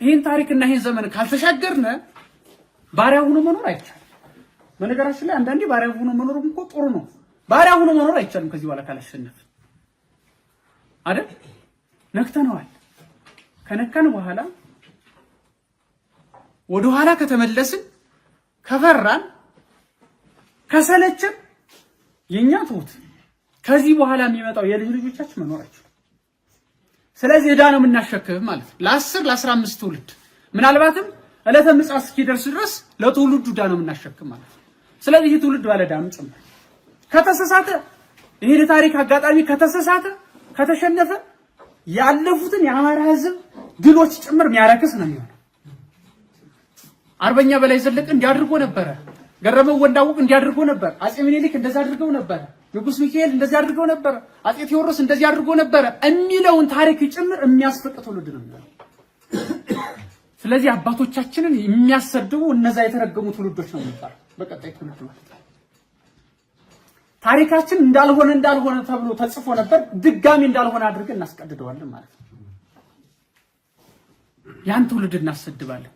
ይሄን ታሪክና ይሄን ዘመን ካልተሻገርነ ባሪያ ሆኖ መኖር አይቻልም። በነገራችን ላይ አንዳንዴ ባሪያ ሆኖ መኖርም እኮ ጥሩ ነው። ባሪያ ሆኖ መኖር አይቻልም ከዚህ በኋላ ካላሸነፍ አይደል? ነክተነዋል። ከነካን በኋላ ወደ ኋላ ከተመለስን ከፈራን ከሰለችን የኛ ትውት ከዚህ በኋላ የሚመጣው የልጅ ልጆቻችን መኖራቸው። ስለዚህ ዕዳ ነው የምናሸክም ማለት ነው። ለ10 ለ15 ትውልድ ምናልባትም ዕለተ ምጽአት እስኪደርስ ድረስ ለትውልዱ ዕዳ ነው የምናሸክም ማለት ነው። ስለዚህ ይህ ትውልድ ባለዕዳም ጭምር ከተሰሳተ ይሄ ታሪክ አጋጣሚ ከተሰሳተ ከተሸነፈ ያለፉትን የአማራ ህዝብ ድሎች ጭምር የሚያረክስ ነው የሚሆነው። አርበኛ በላይ ዘለቀ እንዲያድርጎ ነበረ፣ ገረመው ወንዳውቅ እንዲያድርጎ ነበር፣ አጼ ምኒልክ እንደዛ አድርገው ነበር፣ ንጉስ ሚካኤል እንደዛ አድርገው ነበር፣ አጼ ቴዎድሮስ እንደዛ አድርጎ ነበር የሚለውን ታሪክ ጭምር የሚያስፈቅ ትውልድ ነው የሚሆነው። ስለዚህ አባቶቻችንን የሚያሰድቡ እነዛ የተረገሙ ትውልዶች ነው የሚባለው በቀጣይ ትውልድ ማለት ነው። ታሪካችን እንዳልሆነ ተብሎ ተጽፎ ነበር፣ ድጋሚ እንዳልሆነ አድርገን እናስቀድደዋለን ማለት ነው። ያን ትውልድ እናሰድባለን።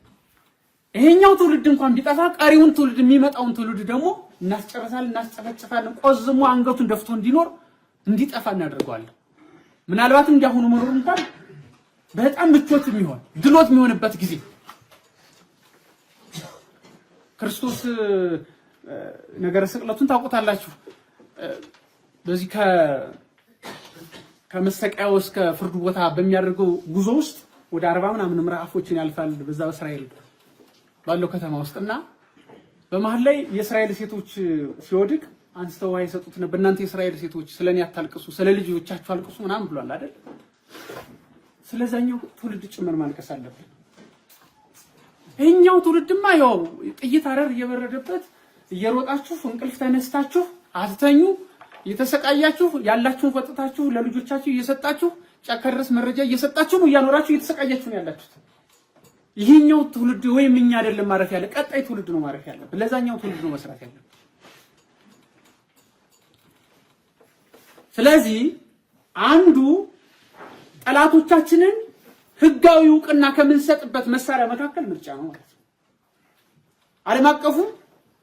ይሄኛው ትውልድ እንኳን ቢጠፋ ቀሪውን ትውልድ የሚመጣውን ትውልድ ደግሞ እናስጨርሳለን፣ እናስጨፈጭፋለን። ቆዝሞ አንገቱን ደፍቶ እንዲኖር እንዲጠፋ እናደርገዋለን። ምናልባትም እንዲያሁኑ መኖር እንኳን በጣም ምቾት የሚሆን ድሎት የሚሆንበት ጊዜ ክርስቶስ ነገረ ስቅለቱን ታውቁታላችሁ። በዚህ ከመሰቀያው እስከ ፍርዱ ቦታ በሚያደርገው ጉዞ ውስጥ ወደ 40 ምናምን ምዕራፎችን ያልፋል በዛ በእስራኤል። ባለው ከተማ ውስጥና በመሃል ላይ የእስራኤል ሴቶች ሲወድቅ አንስተው ውሃ ይሰጡት ነበር። እናንተ የእስራኤል ሴቶች ስለኔ አታልቅሱ፣ ስለ ልጆቻችሁ አልቅሱ ምናምን ብሏል አይደል? ስለዛኛው ትውልድ ጭምር ማልቀስ አለብን። ይሄኛው ትውልድማ ያው ጥይት አረር እየበረደበት እየሮጣችሁ እንቅልፍ ተነስታችሁ አትተኙ፣ እየተሰቃያችሁ ያላችሁን ፈጥታችሁ ለልጆቻችሁ እየሰጣችሁ ጫካ ድረስ መረጃ እየሰጣችሁ ነው እያኖራችሁ እየተሰቃያችሁ ነው ያላችሁት። ይሄኛው ትውልድ ወይም እኛ አይደለም ማረፍ ያለ ቀጣይ ትውልድ ነው ማረፍ ያለ። ለዛኛው ትውልድ ነው መስራት ያለ። ስለዚህ አንዱ ጠላቶቻችንን ህጋዊ እውቅና ከምንሰጥበት መሳሪያ መካከል ምርጫ ነው ማለት ነው። ዓለም አቀፉ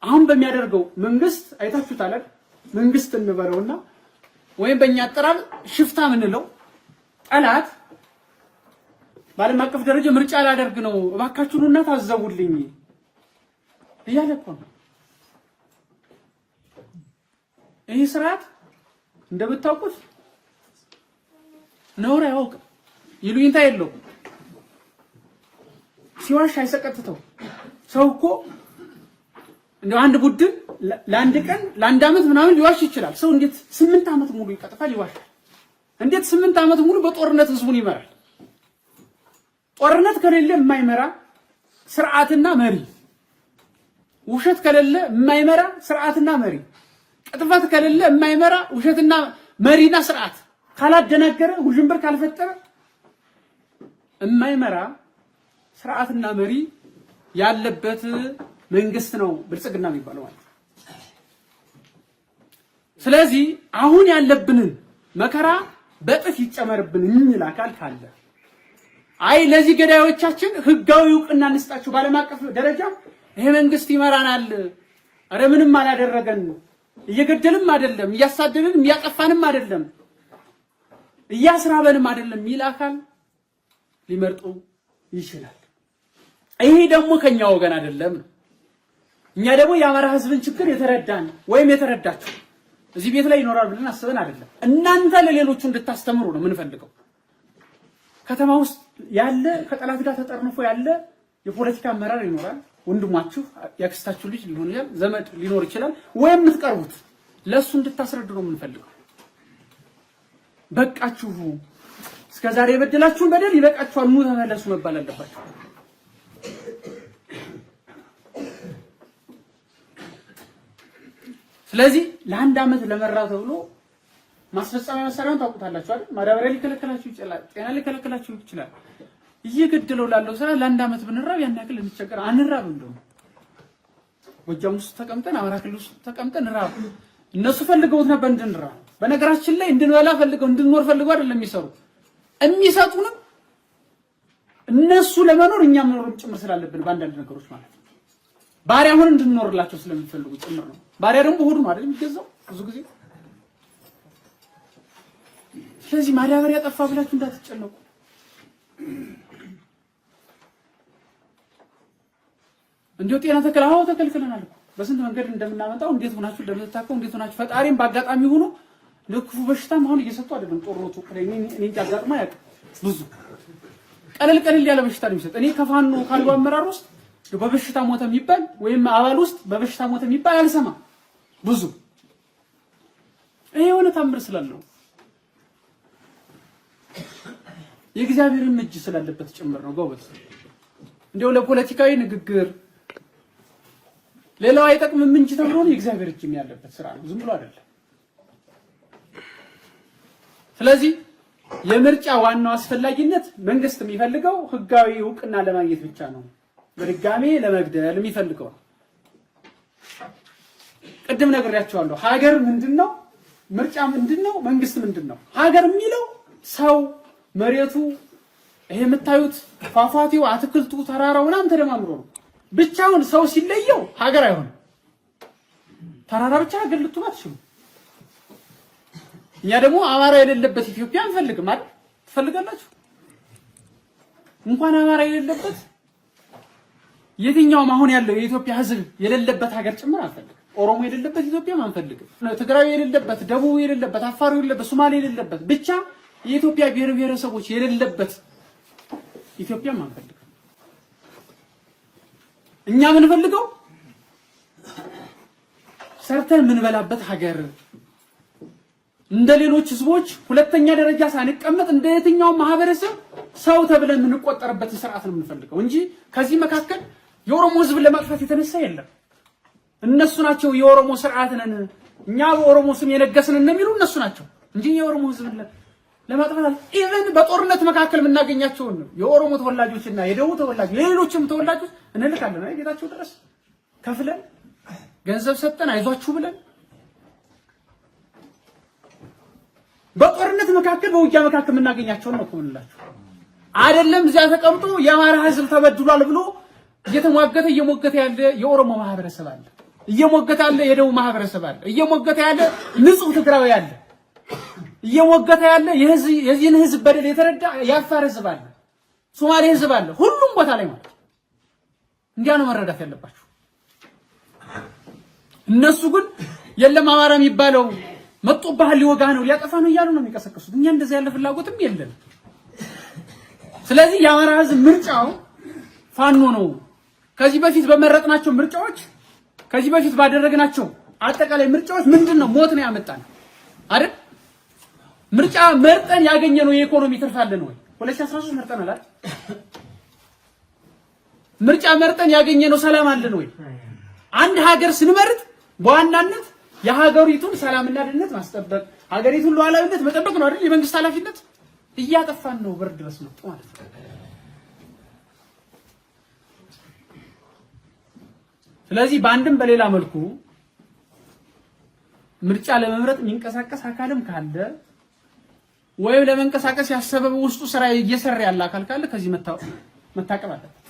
አሁን በሚያደርገው መንግስት አይታችሁታል። መንግስት እንበለውና ወይም በእኛ አጠራር ሽፍታ ምንለው ጠላት በዓለም አቀፍ ደረጃ ምርጫ ላደርግ ነው እባካችሁና ታዘቡልኝ እያለ እኮ ነው። ይህ ስርዓት እንደምታውቁት ነውር አያውቅም፣ ይሉኝታ የለውም፣ ሲዋሽ አይሰቀጥተው። ሰው እኮ እንደው አንድ ቡድን ለአንድ ቀን ለአንድ አመት ምናምን ሊዋሽ ይችላል። ሰው እንዴት 8 አመት ሙሉ ይቀጥፋል ይዋሻል? እንዴት 8 አመት ሙሉ በጦርነት ህዝቡን ይመራል? ጦርነት ከሌለ የማይመራ ስርዓትና መሪ፣ ውሸት ከሌለ የማይመራ ስርዓትና መሪ፣ ቅጥፈት ከሌለ የማይመራ ውሸትና መሪና ስርዓት ካላደናገረ ውዥንብር ካልፈጠረ የማይመራ ስርዓትና መሪ ያለበት መንግስት ነው ብልጽግና የሚባለው ማለት ነው። ስለዚህ አሁን ያለብንን መከራ በጥፍ ይጨመርብን የሚል አካል ካለ አይ ለዚህ ገዳዮቻችን ህጋዊ እውቅና እንስጣቸው ባለም አቀፍ ደረጃ ይሄ መንግስት ይመራናል፣ አረ ምንም አላደረገን፣ እየገደልም አይደለም፣ እያሳደደንም እያጠፋንም አይደለም፣ እያስራበንም አይደለም የሚል አካል ሊመርጡ ይችላል። ይሄ ደግሞ ከኛ ወገን አይደለም። እኛ ደግሞ የአማራ ህዝብን ችግር የተረዳን ወይም የተረዳችሁ እዚህ ቤት ላይ ይኖራል ብለን አስበን አይደለም። እናንተ ለሌሎቹ እንድታስተምሩ ነው የምንፈልገው። ከተማ ውስጥ ያለ ከጠላት ጋር ተጠርንፎ ያለ የፖለቲካ አመራር ይኖራል። ወንድማችሁ ያክስታችሁ ልጅ ሊሆን ይችላል፣ ዘመድ ሊኖር ይችላል፣ ወይም የምትቀርቡት ለሱ እንድታስረዱ ነው የምንፈልገው። በቃችሁ፣ እስከዛሬ የበደላችሁን በደል ይበቃችኋል፣ ኑ ተመለሱ መባል አለባችሁ። ስለዚህ ለአንድ አመት ለመራ ተብሎ ማስፈጸሚያ መሳሪያውን ታውቁታላችሁ አይደል? ማዳበሪያ ሊከለከላችሁ ይችላል፣ ጤና ሊከለከላችሁ ይችላል። እየገደለው ላለው ስራ ለአንድ አመት ብንራብ ያን ያክል እንቸገር አንራብም። እንደው ጎጃም ውስጥ ተቀምጠን አማራ ክልል ውስጥ ተቀምጠን ራብ እነሱ ፈልገውት ነበር እንድንራብ። በነገራችን ላይ እንድንበላ ፈልገው እንድንኖር ፈልገው አይደለም የሚሰጡንም እነሱ ለመኖር እኛም መኖርም ጭምር ስላለብን በአንዳንድ ነገሮች ማለት ነው። ባሪያ ሆነን እንድንኖርላቸው ስለሚፈልጉ ጭምር ነው። ባሪያ ደግሞ በሆዱ ነው አይደል የሚገዛው ብዙ ጊዜ። ስለዚህ ማዳበሪያ ጠፋ ብላችሁ እንዳትጨነቁ። እንዴው ጤና ተከላው ተከልክለናል እኮ በስንት መንገድ እንደምናመጣው እንዴት ሆናችሁ እንደምትታከው እንዴት ሆናችሁ ፈጣሪም በአጋጣሚ ሆኖ ለክፉ በሽታም አሁን እየሰጡ አይደለም። ጦርነቱ እኔ አጋጥማ ያውቅ ብዙ ቀለል ያለ በሽታ ነው የሚሰጥ። እኔ ከፋኖ ካሉ አመራር ውስጥ በበሽታ ሞተ የሚባል ወይም አባል ውስጥ በበሽታ ሞተ የሚባል አልሰማም ብዙ። ይሄ የሆነ ታምር ስላለው የእግዚአብሔርን እጅ ስላለበት ጭምር ነው ጎበዝ። እንደው ለፖለቲካዊ ንግግር ሌላው አይጠቅምም እንጂ ተብሎ ነው የእግዚአብሔር እጅ ያለበት ስራ ነው፣ ዝም ብሎ አይደለም። ስለዚህ የምርጫ ዋናው አስፈላጊነት መንግስት የሚፈልገው ህጋዊ እውቅና ለማግኘት ብቻ ነው። በድጋሜ ለመግደል የሚፈልገው ቅድም ነግሬያቸዋለሁ። ሀገር ምንድነው? ምርጫ ምንድነው? መንግስት ምንድነው? ሀገር የሚለው ሰው መሬቱ ይሄ የምታዩት ፏፏቴው፣ አትክልቱ፣ ተራራው ምናምን ተደማምሮ ነው። ብቻውን ሰው ሲለየው ሀገር አይሆንም። ተራራ ብቻ ሀገር ልትሆን አትችልም። እኛ ደግሞ አማራ የሌለበት ኢትዮጵያ አንፈልግም አይደል? ትፈልጋላችሁ? እንኳን አማራ የሌለበት የትኛውም አሁን ያለው የኢትዮጵያ ህዝብ የሌለበት ሀገር ጭምር አንፈልግም። ኦሮሞ የሌለበት ኢትዮጵያም አንፈልግም። ትግራይ የሌለበት፣ ደቡብ የሌለበት፣ አፋሩ የሌለበት፣ ሶማሌ የሌለበት ብቻ የኢትዮጵያ ብሔር ብሔረሰቦች የሌለበት ኢትዮጵያም አንፈልግም። እኛ የምንፈልገው ሰርተን የምንበላበት ሀገር እንደ ሌሎች ህዝቦች ሁለተኛ ደረጃ ሳንቀመጥ እንደ የትኛው ማህበረሰብ ሰው ተብለን የምንቆጠርበት ስርዓት ነው የምንፈልገው እንጂ ከዚህ መካከል የኦሮሞ ህዝብን ለማጥፋት የተነሳ የለም። እነሱ ናቸው የኦሮሞ ስርዓት ነን እኛ በኦሮሞ ስም የነገስን እንደሚሉ እነሱ ናቸው እንጂ የኦሮሞ ህዝብን ለማጥፋት ኢቨን በጦርነት መካከል የምናገኛቸው የኦሮሞ ተወላጆችና የደቡብ ተወላጆች ሌሎችም ተወላጆች እንልካለን አይ ቤታቸው ድረስ ከፍለን ገንዘብ ሰጠን አይዟችሁ ብለን በጦርነት መካከል በውጊያ መካከል የምናገኛቸው ነው እኮ እንላችሁ አይደለም። እዚያ ተቀምጦ የአማራ ህዝብ ተበድሏል ብሎ እየሞገተ ያለ የኦሮሞ ማህበረሰብ አለ፣ እየሞገተ ያለ የደቡብ ማህበረሰብ አለ፣ እየሞገተ ያለ ንጹህ ትግራዊ አለ፣ እየሞገተ ያለ የዚህን ህዝብ በደል የተረዳ የአፋር ህዝብ አለ፣ ሶማሌ ህዝብ አለ፣ ሁሉም ቦታ ላይ ማለት እንዲያ ነው መረዳት ያለባችሁ። እነሱ ግን የለም አማራ የሚባለው መጥቶብሃል ሊወጋ ነው ሊያጠፋ ነው እያሉ ነው የሚቀሰቅሱት። እኛ እንደዚህ ያለ ፍላጎትም የለም። ስለዚህ የአማራ ህዝብ ምርጫው ፋኖ ነው። ከዚህ በፊት በመረጥናቸው ምርጫዎች ከዚህ በፊት ባደረግናቸው አጠቃላይ ምርጫዎች ምንድነው ሞት ነው ያመጣን አይደል? ምርጫ መርጠን ያገኘነው የኢኮኖሚ ትርፍ አለን ወይ? 2013 መርጠናል አይደል? ምርጫ መርጠን ያገኘነው ሰላም አለን ወይ? አንድ ሀገር ስንመርጥ በዋናነት የሀገሪቱን ሰላምና ደህንነት ማስጠበቅ ሀገሪቱን ሉዓላዊነት መጠበቅ ነው አይደል? የመንግስት ኃላፊነት እያጠፋን ነው ብር ድረስ ነው ማለት ነው። ስለዚህ በአንድም በሌላ መልኩ ምርጫ ለመምረጥ የሚንቀሳቀስ አካልም ካለ ወይም ለመንቀሳቀስ ያሰበው ውስጡ ስራ እየሰራ ያለ አካል ካለ ከዚህ መታቀብ አለበት።